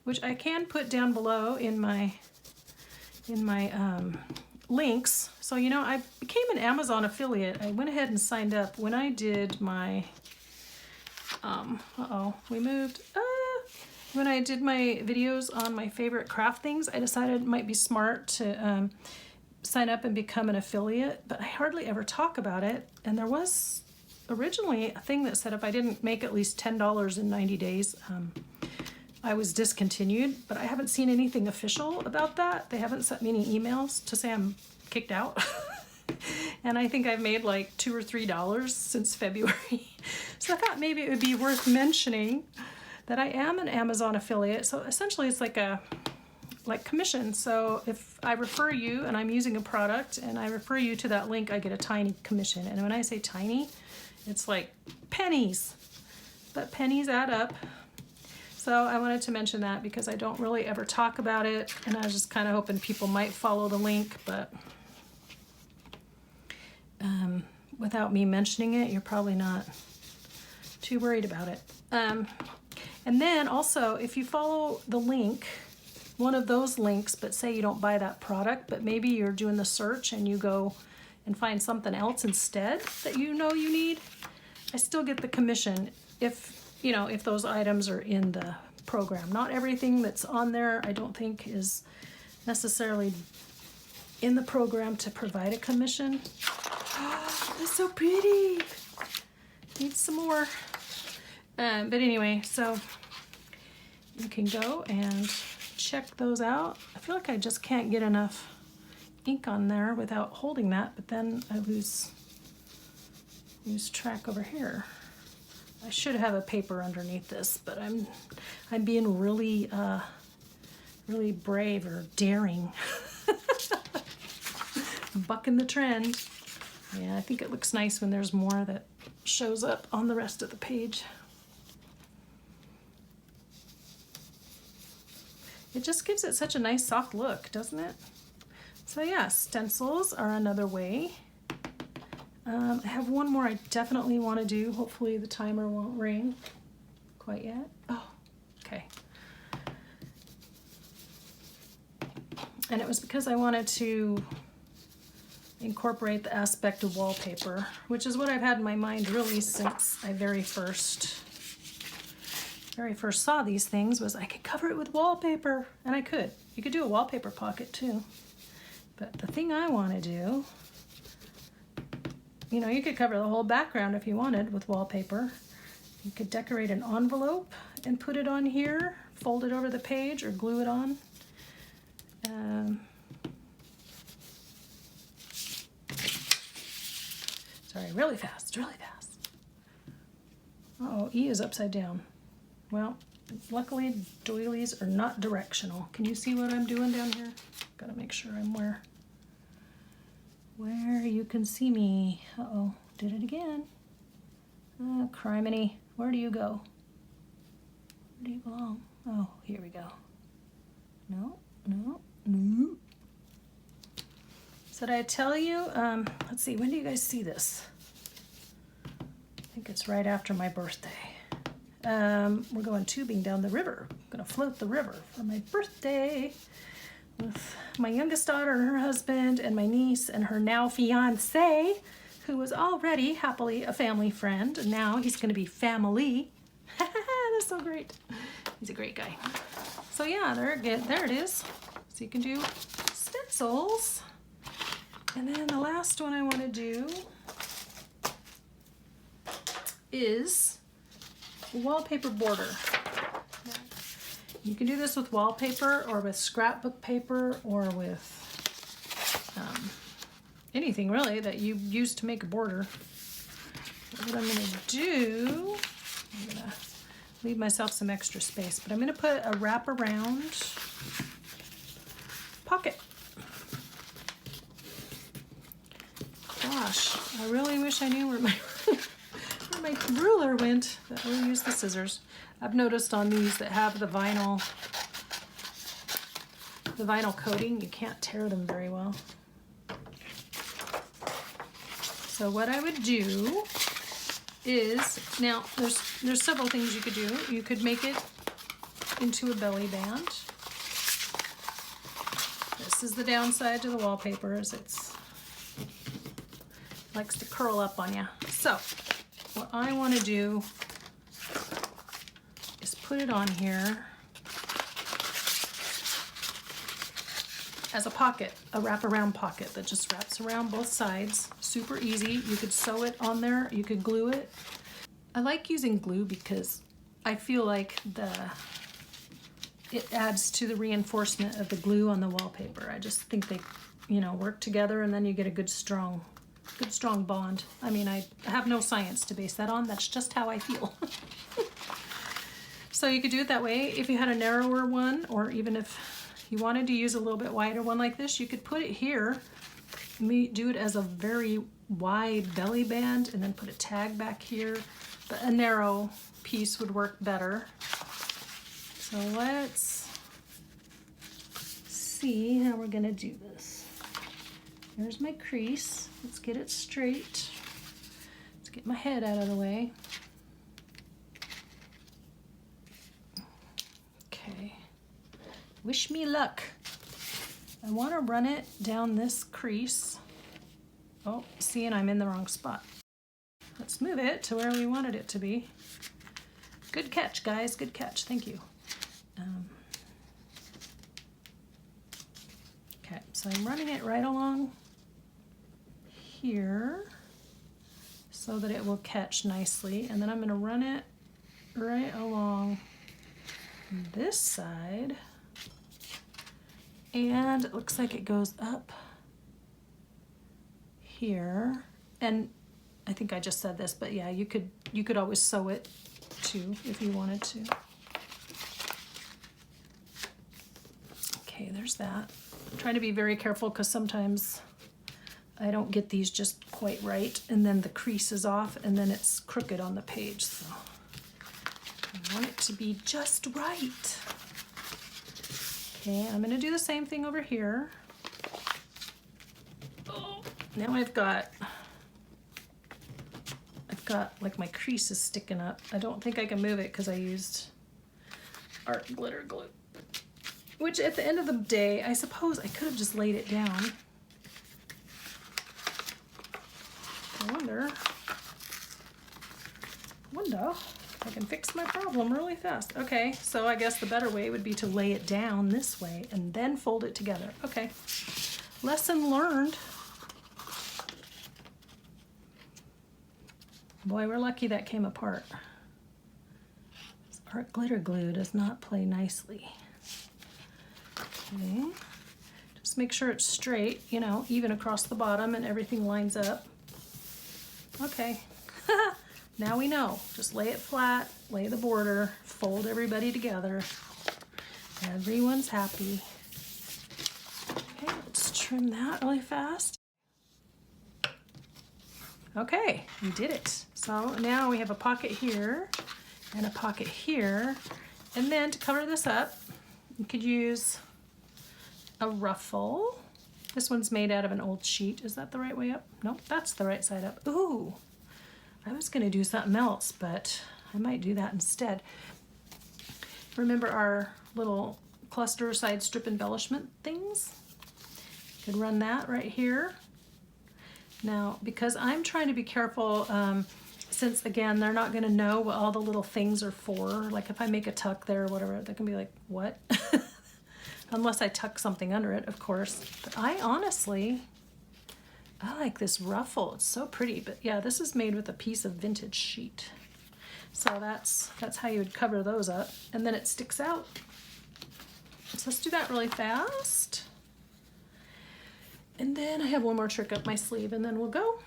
which I can put down below in my links. So, you know, I became an Amazon affiliate. I went ahead and signed up when I did my, we moved, when I did my videos on my favorite craft things, I decided it might be smart to sign up and become an affiliate, but I hardly ever talk about it. And there was originally a thing that said if I didn't make at least $10 in 90 days, I was discontinued, but I haven't seen anything official about that. They haven't sent me any emails to say I'm kicked out. And I think I've made like $2 or $3 since February. So I thought maybe it would be worth mentioning that I am an Amazon affiliate. So essentially it's like a commission. So if I refer you and I'm using a product and I refer you to that link, I get a tiny commission. And when I say tiny, it's like pennies, but pennies add up. So I wanted to mention that because I don't really ever talk about it, and I was just kind of hoping people might follow the link, but without me mentioning it, you're probably not too worried about it. And then also, if you follow the link, one of those links, but say you don't buy that product, but maybe you're doing the search and you go and find something else instead that you know you need, I still get the commission if those items are in the program. Not everything that's on there, I don't think, is necessarily in the program to provide a commission. Oh, that's so pretty. Need some more. But anyway, so you can go and check those out. I feel like I just can't get enough ink on there without holding that, but then I lose track over here. I should have a paper underneath this, but I'm being really really brave or daring. Bucking the trend. Yeah, I think it looks nice when there's more that shows up on the rest of the page. It just gives it such a nice soft look, doesn't it? So yeah, stencils are another way. I have one more I definitely want to do. Hopefully the timer won't ring quite yet. Oh, okay. And it was because I wanted to incorporate the aspect of wallpaper, which is what I've had in my mind really since I very first saw these things, was I could cover it with wallpaper, and I could. You could do a wallpaper pocket too. But the thing I want to do, you could cover the whole background if you wanted with wallpaper. You could decorate an envelope and put it on here, fold it over the page, or glue it on. Sorry, really fast, really fast. Uh-oh, E is upside down. Well, luckily doilies are not directional. Can you see what I'm doing down here? Gotta make sure I'm where you can see me. Uh-oh, did it again. Criminy, where do you go? Where do you belong? Oh, here we go. No. So did I tell you, let's see, when do you guys see this? I think it's right after my birthday. We're going tubing down the river. I'm gonna float the river for my birthday with my youngest daughter and her husband and my niece and her now fiance, who was already happily a family friend, and now he's gonna be family. That's so great. He's a great guy. So yeah, there it is. So you can do stencils. And then the last one I want to do is wallpaper border. You can do this with wallpaper or with scrapbook paper or with anything really that you use to make a border. What I'm going to do, I'm going to leave myself some extra space, but I'm going to put a wraparound pocket. Gosh, I really wish I knew where my ruler went, but we'll use the scissors. I've noticed on these that have the vinyl coating, you can't tear them very well. So what I would do is, now there's several things you could do. You could make it into a belly band. This is the downside to the wallpaper, is it likes to curl up on you. So what I want to do is put it on here as a pocket, a wraparound pocket that just wraps around both sides. Super easy. You could sew it on there. You could glue it. I like using glue because I feel like it adds to the reinforcement of the glue on the wallpaper. I just think they, work together, and then you get a good strong bond. I mean, I have no science to base that on. That's just how I feel. So you could do it that way. If you had a narrower one, or even if you wanted to use a little bit wider one like this, you could put it here, do it as a very wide belly band, and then put a tag back here. But a narrow piece would work better. So let's see how we're gonna do this. Here's my crease. Let's get it straight. Let's get my head out of the way. Okay. Wish me luck. I want to run it down this crease. Oh, see, and I'm in the wrong spot. Let's move it to where we wanted it to be. Good catch, guys. Good catch. Thank you. Okay, so I'm running it right along here so that it will catch nicely, and then I'm going to run it right along this side, and it looks like it goes up here. And I think I just said this, but yeah, you could always sew it too if you wanted to. Okay, there's that. I'm trying to be very careful because sometimes I don't get these just quite right, and then the crease is off, and then it's crooked on the page. So I want it to be just right. Okay, I'm gonna do the same thing over here. Oh, now I've got like my crease is sticking up. I don't think I can move it because I used art glitter glue. Which at the end of the day, I suppose I could have just laid it down. I wonder if I can fix my problem really fast. Okay, so I guess the better way would be to lay it down this way and then fold it together. Okay, lesson learned. Boy, we're lucky that came apart. This art glitter glue does not play nicely. Okay, just make sure it's straight, even across the bottom, and everything lines up. Okay, now we know. Just lay it flat, lay the border, fold everybody together. Everyone's happy. Okay, let's trim that really fast. Okay, we did it. So now we have a pocket here and a pocket here. And then to cover this up, you could use a ruffle. This one's made out of an old sheet. Is that the right way up? Nope, that's the right side up. Ooh, I was gonna do something else, but I might do that instead. Remember our little cluster side strip embellishment things? You could run that right here. Now, because I'm trying to be careful, since again, they're not gonna know what all the little things are for. Like if I make a tuck there or whatever, they can be like, what? Unless I tuck something under it, of course. But I like this ruffle. It's so pretty. But yeah, this is made with a piece of vintage sheet. So that's how you would cover those up. And then it sticks out. So let's do that really fast. And then I have one more trick up my sleeve, and then we'll go.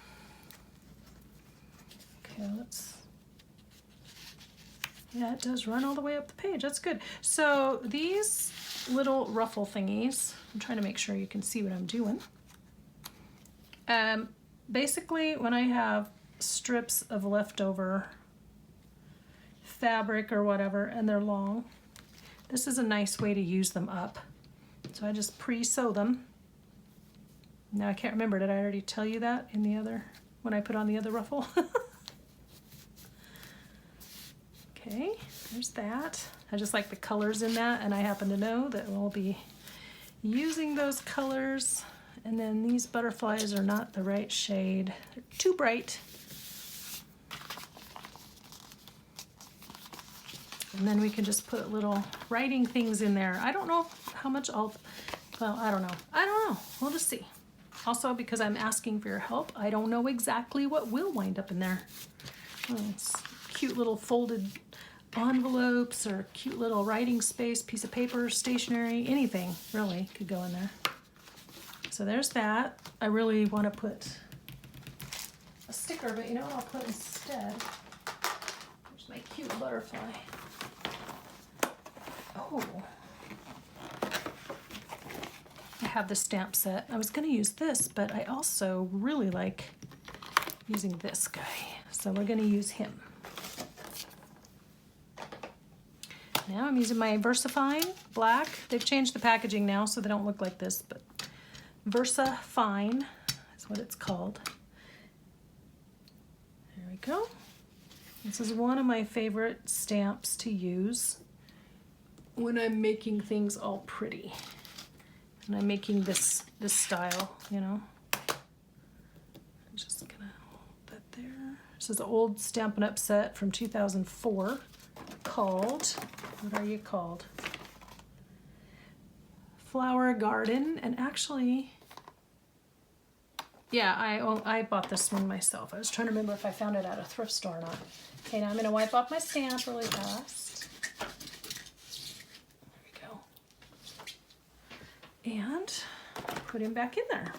Okay, yeah, it does run all the way up the page. That's good. So these little ruffle thingies, I'm trying to make sure you can see what I'm doing. Basically, when I have strips of leftover fabric or whatever, and they're long, this is a nice way to use them up. So I just pre-sew them. Now I can't remember, did I already tell you that in the other when I put on the other ruffle. Okay, there's that. I just like the colors in that, and I happen to know that we'll be using those colors. And then these butterflies are not the right shade. They're too bright. And then we can just put little writing things in there. I don't know how much well, I don't know. We'll just see. Also, because I'm asking for your help, I don't know exactly what will wind up in there. Oh, it's cute little folded envelopes or cute little writing space, piece of paper, stationery, anything really could go in there. So there's that. I really want to put a sticker, but you know what I'll put instead? There's my cute butterfly. Oh, I have the stamp set. I was going to use this, but I also really like using this guy. So we're going to use him. Now I'm using my VersaFine black. They've changed the packaging now so they don't look like this, but VersaFine is what it's called. There we go. This is one of my favorite stamps to use when I'm making things all pretty. And I'm making this style, you know. I'm just gonna hold that there. This is an old Stampin' Up! Set from 2004 called, what are you called? Flower Garden. And actually, yeah, I bought this one myself. I was trying to remember if I found it at a thrift store or not. Okay, now I'm gonna wipe off my stamp really fast. There we go. And put him back in there.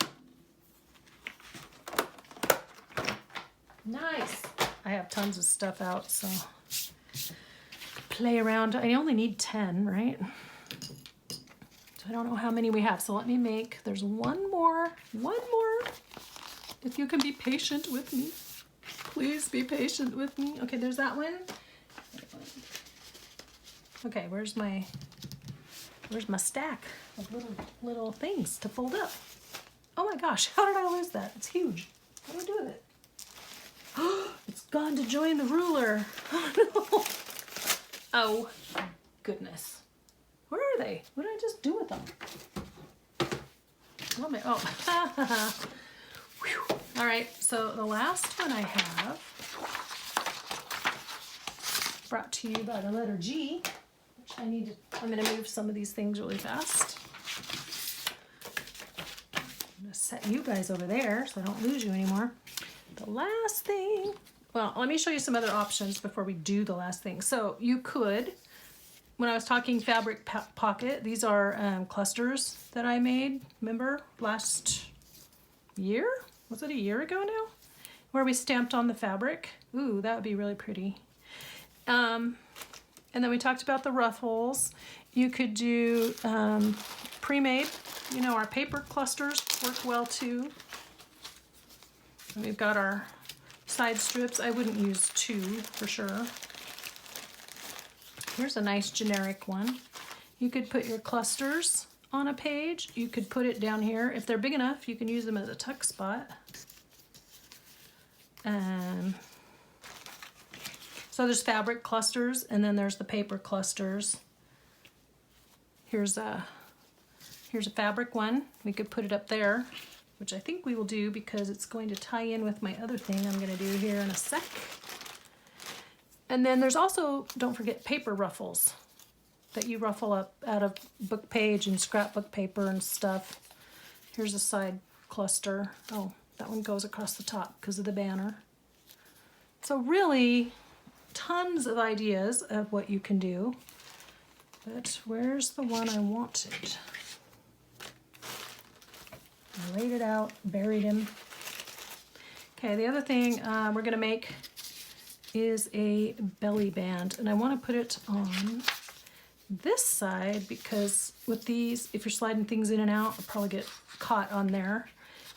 Nice. I have tons of stuff out, so play around. I only need 10, right? So I don't know how many we have. So let me make, there's one more. If you can be patient with me, please be patient with me. Okay, there's that one. Okay, where's my stack of little things to fold up? Oh my gosh, how did I lose that? It's huge. What do I do with it? It's gone to join the ruler. Oh no. Oh goodness. Where are they? What did I just do with them? Oh. Whew. All right, so the last one I have, brought to you by the letter G, which I'm gonna move some of these things really fast. I'm gonna set you guys over there so I don't lose you anymore. The last thing, well, let me show you some other options before we do the last thing. So you could, when I was talking fabric pocket, these are clusters that I made, remember, last year? Was it a year ago now? Where we stamped on the fabric. Ooh, that would be really pretty. And then we talked about the ruffles. You could do pre-made, you know, our paper clusters work well too. And we've got our side strips. I wouldn't use 2 for sure. Here's a nice generic one. You could put your clusters on a page. You could put it down here. If they're big enough, you can use them as a tuck spot. So there's fabric clusters, and then there's the paper clusters. Here's a fabric one. We could put it up there, which I think we will do because it's going to tie in with my other thing I'm going to do here in a sec. And then there's also, don't forget, paper ruffles that you ruffle up out of book page and scrapbook paper and stuff. Here's a side cluster. Oh, that one goes across the top because of the banner. So really, tons of ideas of what you can do. But where's the one I wanted? I laid it out, buried him. Okay, the other thing we're gonna make is a belly band, and I want to put it on this side because with these, if you're sliding things in and out, it'll probably get caught on there.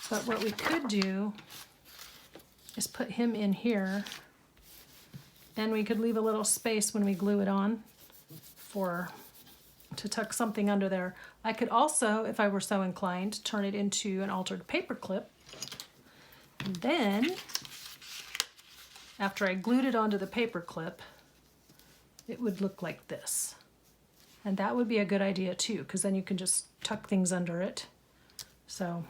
But what we could do is put him in here, and we could leave a little space when we glue it on to tuck something under there. I could also, if I were so inclined, turn it into an altered paper clip. And then after I glued it onto the paper clip, it would look like this. And that would be a good idea too, because then you can just tuck things under it. So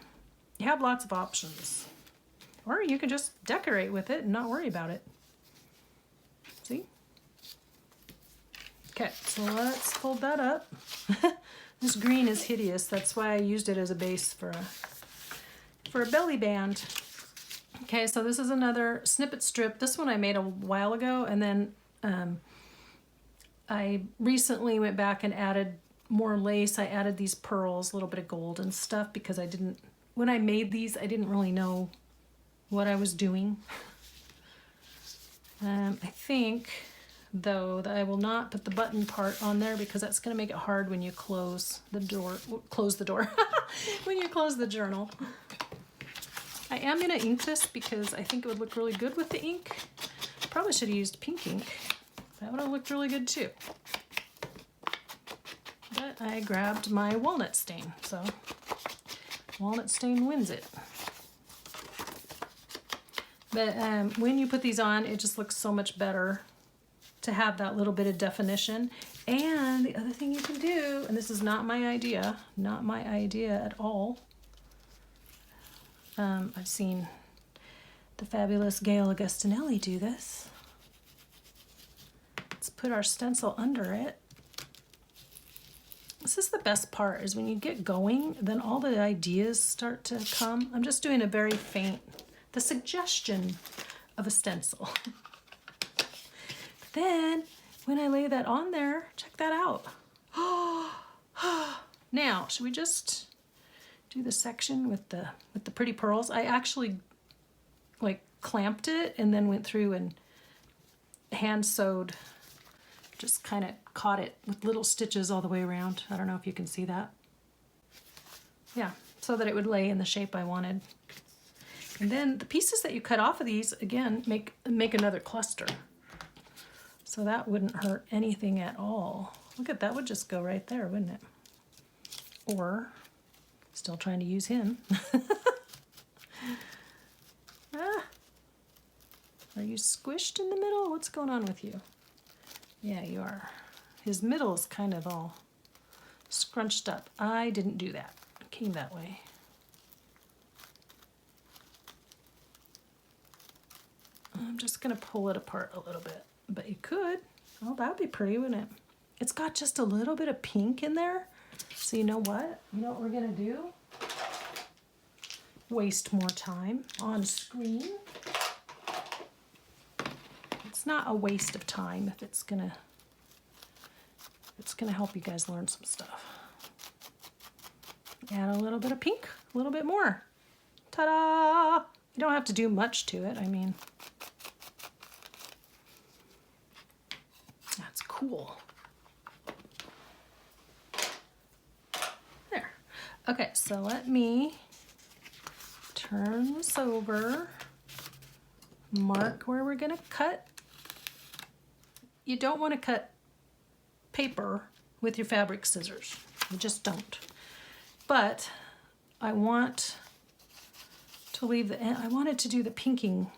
you have lots of options. Or you can just decorate with it and not worry about it. See? Okay, so let's fold that up. This green is hideous. That's why I used it as a base for a belly band. Okay, so this is another snippet strip. This one I made a while ago, and then I recently went back and added more lace. I added these pearls, a little bit of gold and stuff, because when I made these, I didn't really know what I was doing. I think, though, that I will not put the button part on there because that's going to make it hard when you close the door, when you close the journal. I am going to ink this because I think it would look really good with the ink. Probably should have used pink ink. That would have looked really good too. But I grabbed my walnut stain, so walnut stain wins it. But when you put these on, it just looks so much better to have that little bit of definition. And the other thing you can do, and this is not my idea at all. I've seen the fabulous Gail Augustinelli do this. Let's put our stencil under it. This is the best part, is when you get going, then all the ideas start to come. I'm just doing a very faint, the suggestion of a stencil. Then when I lay that on there, check that out. Now, should we just do the section with the pretty pearls? I actually like clamped it and then went through and hand sewed, just kind of caught it with little stitches all the way around. I don't know if you can see that. Yeah, so that it would lay in the shape I wanted. And then the pieces that you cut off of these, again, make another cluster. So that wouldn't hurt anything at all. Look at that, would just go right there, wouldn't it? Or, still trying to use him. Ah, are you squished in the middle? What's going on with you? Yeah, you are. His middle is kind of all scrunched up. I didn't do that. It came that way. I'm just going to pull it apart a little bit. But you could. Oh, that would be pretty, wouldn't it? It's got just a little bit of pink in there. So you know what? You know what we're going to do? Waste more time on screen. It's not a waste of time if it's gonna help you guys learn some stuff. Add a little bit of pink, a little bit more. Ta-da! You don't have to do much to it. I mean, that's cool. There. Okay, so let me turn this over, mark where we're gonna cut. You don't want to cut paper with your fabric scissors. You just don't. But I want to leave the end. I wanted to do the pinking.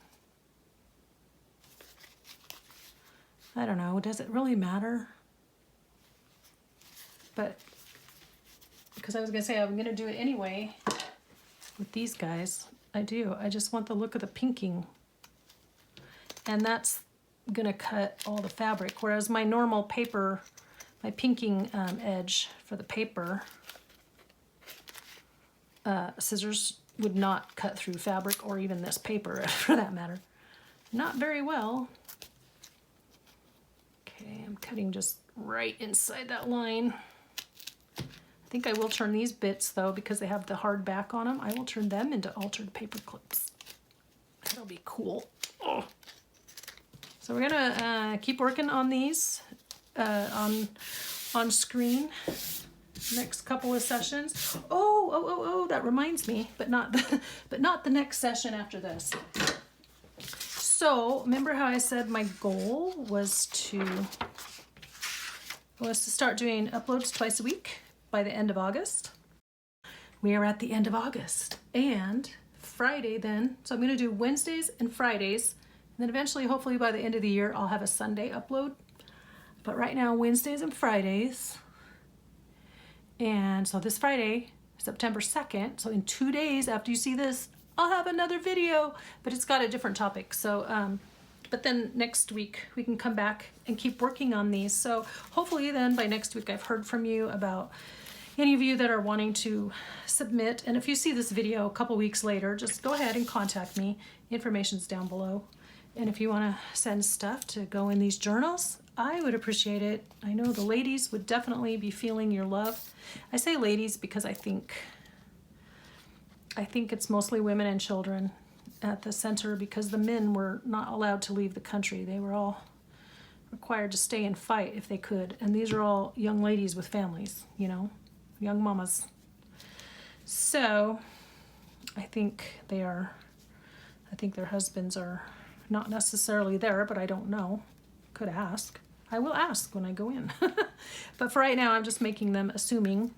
I don't know, does it really matter? But, because I was gonna say I'm gonna do it anyway with these guys. I do. I just want the look of the pinking. And that's gonna cut all the fabric, whereas my normal paper, my pinking edge for the paper, scissors would not cut through fabric, or even this paper for that matter. Not very well. Okay, I'm cutting just right inside that line. I think I will turn these bits though, because they have the hard back on them. I will turn them into altered paper clips. That'll be cool. Oh. So we're gonna keep working on these on screen next couple of sessions. Oh, that reminds me, but not the next session after this. So remember how I said my goal was to start doing uploads twice a week by the end of August. We are at the end of August, and Friday then, so I'm gonna do Wednesdays and Fridays then eventually, hopefully by the end of the year, I'll have a Sunday upload. But right now, Wednesdays and Fridays. And so this Friday, September 2nd, so in 2 days after you see this, I'll have another video, but it's got a different topic. So, but then next week we can come back and keep working on these. So hopefully then by next week I've heard from you about any of you that are wanting to submit. And if you see this video a couple weeks later, just go ahead and contact me. Information's down below. And if you want to send stuff to go in these journals, I would appreciate it. I know the ladies would definitely be feeling your love. I say ladies because I think it's mostly women and children at the center, because the men were not allowed to leave the country. They were all required to stay and fight if they could. And these are all young ladies with families, you know, young mamas. So I think their husbands are not necessarily there, but I don't know. Could ask. I will ask when I go in. But for right now, I'm just making them assuming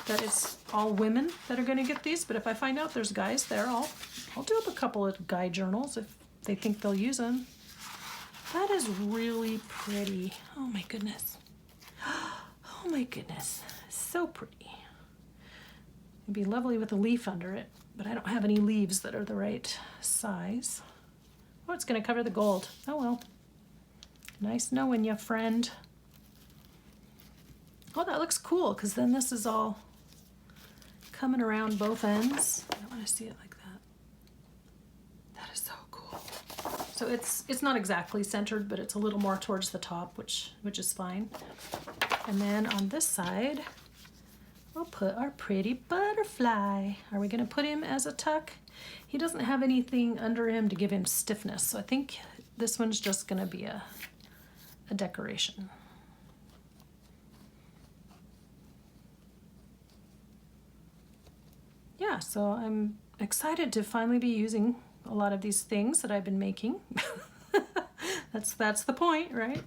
that it's all women that are going to get these. But if I find out there's guys there, I'll do up a couple of guy journals if they think they'll use them. That is really pretty. Oh my goodness. Oh my goodness. So pretty. It'd be lovely with a leaf under it, but I don't have any leaves that are the right size. Oh, it's going to cover the gold. Oh well. Nice knowing you, friend. Oh, that looks cool, because then this is all coming around both ends. I don't want to see it like that. That is so cool. So it's not exactly centered, but it's a little more towards the top, which is fine. And then on this side, we'll put our pretty butterfly. Are we going to put him as a tuck? He doesn't have anything under him to give him stiffness, so I think this one's just going to be a decoration. Yeah, so I'm excited to finally be using a lot of these things that I've been making. That's the point, right?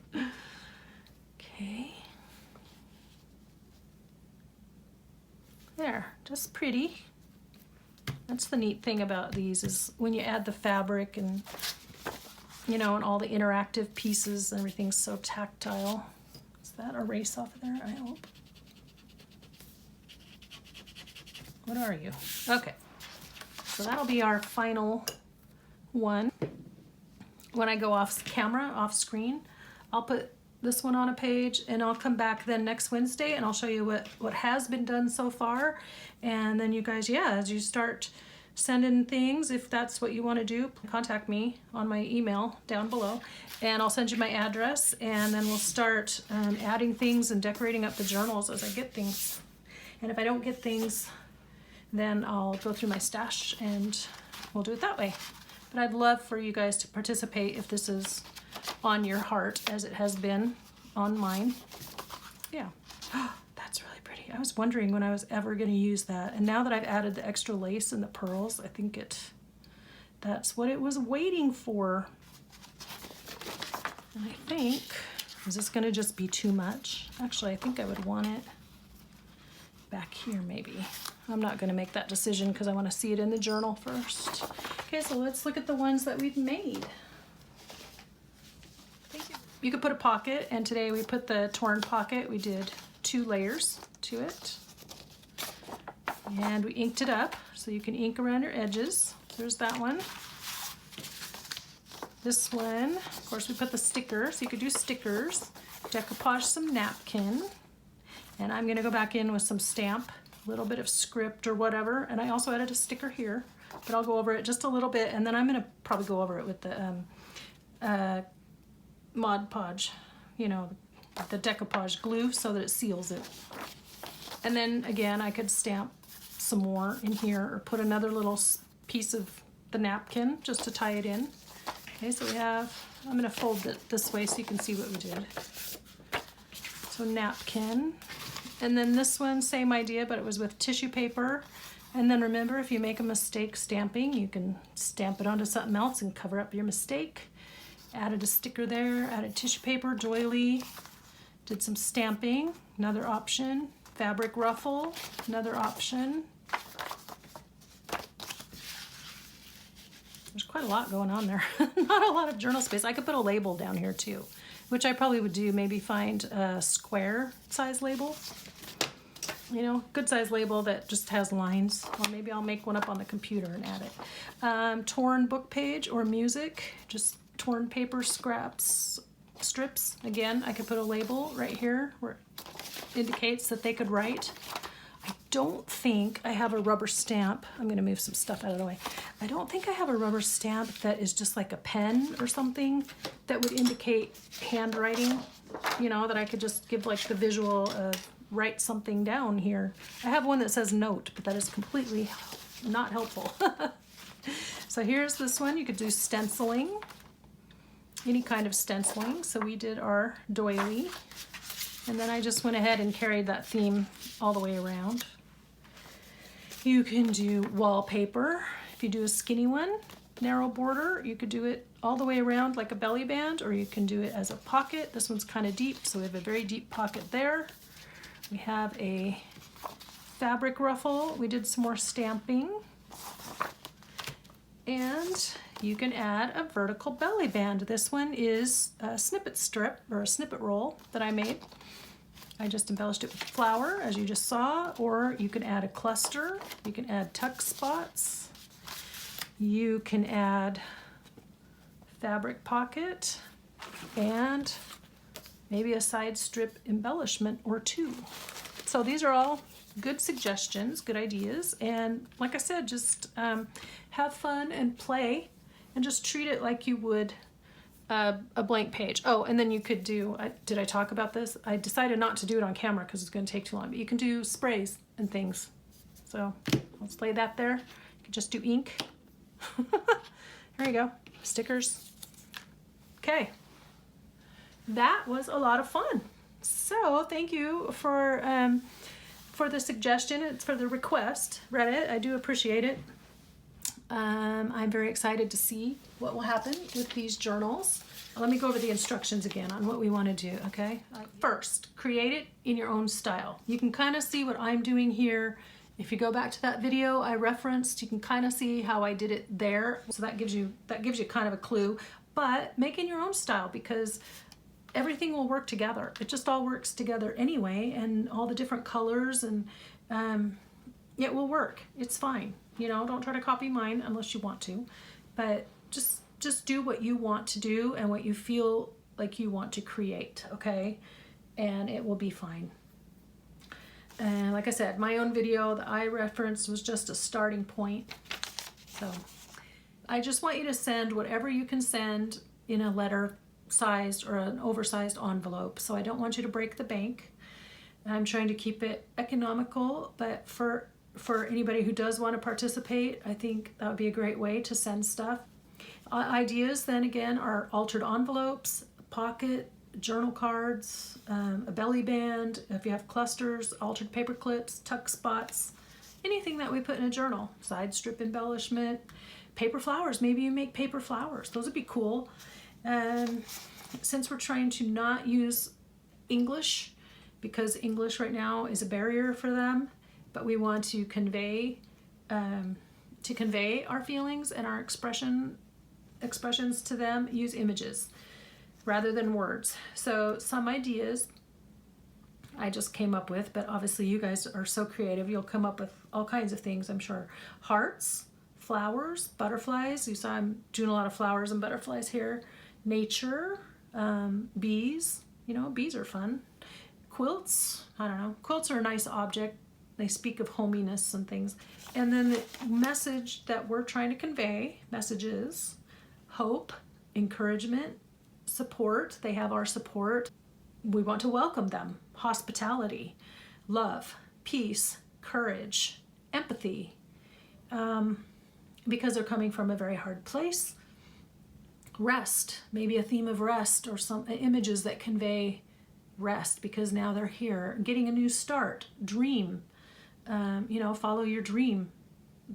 Okay. There, just pretty. That's the neat thing about these, is when you add the fabric and, you know, and all the interactive pieces, everything's so tactile. Is that erase off of there? I hope. What are you? Okay. So that'll be our final one. When I go off camera, off screen, I'll put this one on a page, and I'll come back then next Wednesday and I'll show you what has been done so far. And then you guys, yeah, as you start sending things, if that's what you want to do, contact me on my email down below, and I'll send you my address, and then we'll start adding things and decorating up the journals as I get things. And if I don't get things, then I'll go through my stash and we'll do it that way. But I'd love for you guys to participate if this is on your heart, as it has been on mine. Yeah. That's really pretty. I was wondering when I was ever going to use that. And now that I've added the extra lace and the pearls, I think that's what it was waiting for. And I think, is this going to just be too much? Actually, I think I would want it back here maybe. I'm not going to make that decision because I want to see it in the journal first. Okay, so let's look at the ones that we've made. Thank you. You could put a pocket, and today we put the torn pocket. We did 2 layers to it. And we inked it up, so you can ink around your edges. There's that one. This one, of course, we put the sticker, so you could do stickers. Decoupage some napkin. And I'm going to go back in with some stamp, a little bit of script or whatever. And I also added a sticker here, but I'll go over it just a little bit, and then I'm going to probably go over it with the Mod Podge, you know, the decoupage glue, so that it seals it. And then again, I could stamp some more in here, or put another little piece of the napkin just to tie it in. Okay, so we have, I'm going to fold it this way so you can see what we did. So napkin. And then this one, same idea, but it was with tissue paper. And then remember, if you make a mistake stamping, you can stamp it onto something else and cover up your mistake. Added a sticker there, added tissue paper, doily, did some stamping, another option. Fabric ruffle, another option. There's quite a lot going on there. Not a lot of journal space. I could put a label down here too, which I probably would do. Maybe find a square size label. You know, good size label that just has lines. Or maybe I'll make one up on the computer and add it. Torn book page or music, just torn paper scraps, strips. Again, I could put a label right here where it indicates that they could write. I don't think I have a rubber stamp. I'm going to move some stuff out of the way. I don't think I have a rubber stamp that is just like a pen or something that would indicate handwriting, you know, that I could just give like the visual of write something down here. I have one that says note, but that is completely not helpful. So here's this one. You could do stenciling, any kind of stenciling. So we did our doily, and then I just went ahead and carried that theme all the way around. You can do wallpaper. If you do a skinny one, narrow border, you could do it all the way around like a belly band, or you can do it as a pocket. This one's kind of deep, so we have a very deep pocket there. We have a fabric ruffle. We did some more stamping. And you can add a vertical belly band. This one is a snippet strip or a snippet roll that I made. I just embellished it with flower, as you just saw, or you can add a cluster. You can add tuck spots. You can add fabric pocket and maybe a side strip embellishment or two. So these are all good suggestions, good ideas. And like I said, just have fun and play and just treat it like you would a blank page. Oh, and then you could do, did I talk about this? I decided not to do it on camera because it's going to take too long, but you can do sprays and things. So let's lay that there. You can just do ink. There you go, stickers. Okay. That was a lot of fun. So thank you for the suggestion. It's for the request, Reddit. I do appreciate it. I'm very excited to see what will happen with these journals. Let me go over the instructions again on what we want to do, okay? First, create it in your own style. You can kind of see what I'm doing here. If you go back to that video I referenced, you can kind of see how I did it there. So that gives you kind of a clue. But make in your own style, because everything will work together. It just all works together anyway, and all the different colors, and it will work. It's fine. You know, don't try to copy mine unless you want to, but just do what you want to do and what you feel like you want to create, okay? And it will be fine. And like I said, my own video that I referenced was just a starting point. So I just want you to send whatever you can send in a letter sized or an oversized envelope. So I don't want you to break the bank. I'm trying to keep it economical, but for anybody who does want to participate, I think that would be a great way to send stuff. Ideas then again are altered envelopes, pocket, journal cards, a belly band, if you have clusters, altered paper clips, tuck spots, anything that we put in a journal, side strip embellishment, paper flowers. Maybe you make paper flowers. Those would be cool. Since we're trying to not use English, because English right now is a barrier for them, but we want to convey our feelings and our expressions to them, use images rather than words. So some ideas I just came up with, but obviously you guys are so creative, you'll come up with all kinds of things, I'm sure. Hearts, flowers, butterflies. You saw I'm doing a lot of flowers and butterflies here. Nature, bees, you know, bees are fun. Quilts, I don't know. Quilts are a nice object. They speak of hominess and things. And then the message that we're trying to convey, messages, hope, encouragement, support. They have our support. We want to welcome them. Hospitality, love, peace, courage, empathy, because they're coming from a very hard place. Rest, maybe a theme of rest, or some images that convey rest because now they're here. Getting a new start, dream, you know, follow your dream,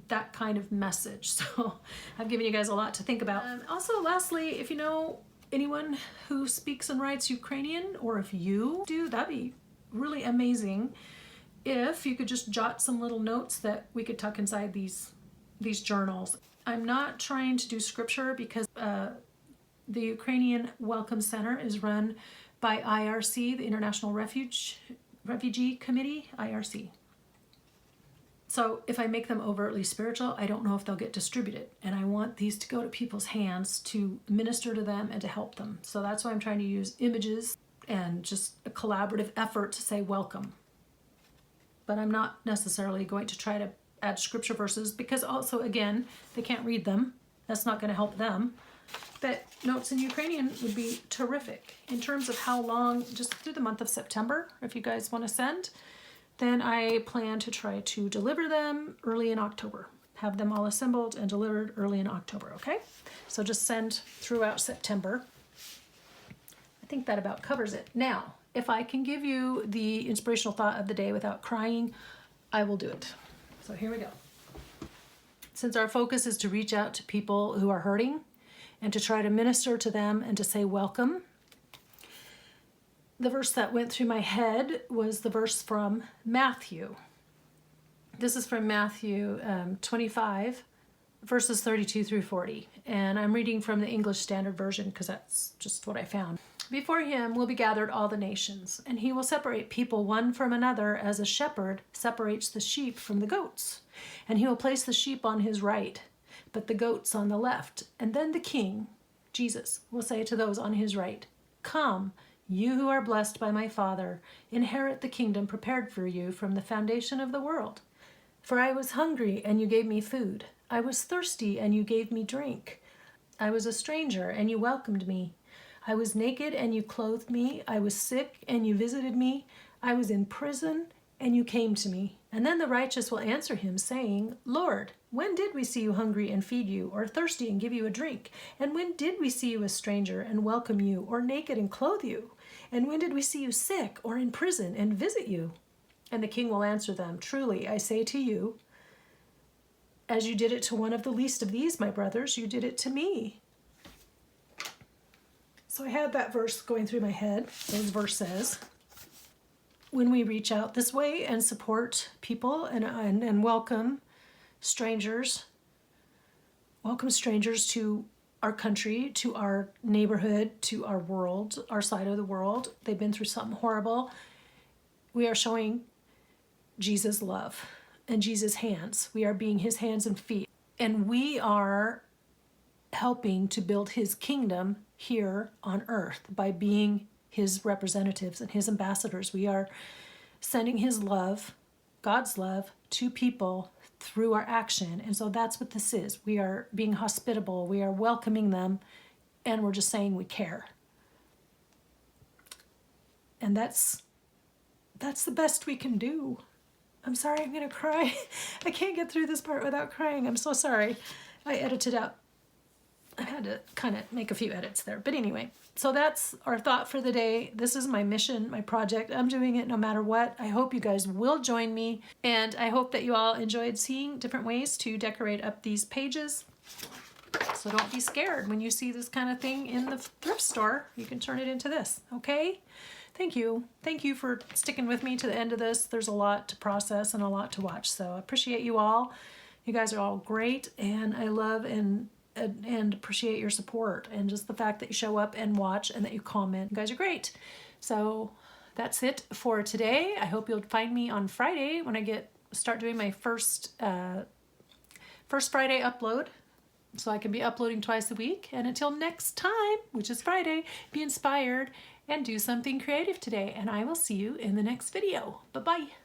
that kind of message. So I've given you guys a lot to think about. Also, lastly, if you know anyone who speaks and writes Ukrainian, or if you do, that'd be really amazing if you could just jot some little notes that we could tuck inside these journals. I'm not trying to do scripture because the Ukrainian Welcome Center is run by IRC, the International Refugee Committee, IRC. So if I make them overtly spiritual, I don't know if they'll get distributed. And I want these to go to people's hands to minister to them and to help them. So that's why I'm trying to use images and just a collaborative effort to say welcome. But I'm not necessarily going to try to add scripture verses because also, again, they can't read them. That's not going to help them. But notes in Ukrainian would be terrific. In terms of how long, just through the month of September, if you guys want to send, then I plan to try to deliver them early in October. Have them all assembled and delivered early in October, okay? So just send throughout September. I think that about covers it. Now, if I can give you the inspirational thought of the day without crying, I will do it. So here we go. Since our focus is to reach out to people who are hurting and to try to minister to them and to say welcome, the verse that went through my head was the verse from Matthew. This is from Matthew 25, verses 32 through 40. And I'm reading from the English Standard Version because that's just what I found. Before him will be gathered all the nations, and he will separate people one from another as a shepherd separates the sheep from the goats. And he will place the sheep on his right, but the goats on the left. And then the King, Jesus, will say to those on his right, "Come, you who are blessed by my Father, inherit the kingdom prepared for you from the foundation of the world. For I was hungry, and you gave me food. I was thirsty, and you gave me drink. I was a stranger, and you welcomed me. I was naked, and you clothed me. I was sick, and you visited me. I was in prison, and you came to me." And then the righteous will answer him, saying, "Lord, when did we see you hungry and feed you, or thirsty and give you a drink? And when did we see you a stranger and welcome you, or naked and clothe you? And when did we see you sick or in prison and visit you?" And the King will answer them, "Truly, I say to you, as you did it to one of the least of these, my brothers, you did it to me." So I had that verse going through my head, those verses. When we reach out this way and support people and welcome strangers to our country, to our neighborhood, to our world, our side of the world, they've been through something horrible, we are showing Jesus' love and Jesus' hands. We are being his hands and feet. And we are helping to build his kingdom here on earth by being his representatives and his ambassadors. We are sending his love, God's love, to people through our action. And so that's what this is. We are being hospitable. We are welcoming them, and we're just saying we care. And that's the best we can do. I'm sorry, I'm gonna cry. I can't get through this part without crying. I'm so sorry. I edited out. I had to kind of make a few edits there. But anyway, so that's our thought for the day. This is my mission, my project. I'm doing it no matter what. I hope you guys will join me. And I hope that you all enjoyed seeing different ways to decorate up these pages. So don't be scared when you see this kind of thing in the thrift store. You can turn it into this, okay? Thank you. Thank you for sticking with me to the end of this. There's a lot to process and a lot to watch. So I appreciate you all. You guys are all great, and I love and appreciate your support and just the fact that you show up and watch and that you comment. You guys are great. So that's it for today. I hope you'll find me on Friday when I start doing my first Friday upload, so I can be uploading twice a week. And until next time, which is Friday, be inspired and do something creative today. And I will see you in the next video. Bye-bye.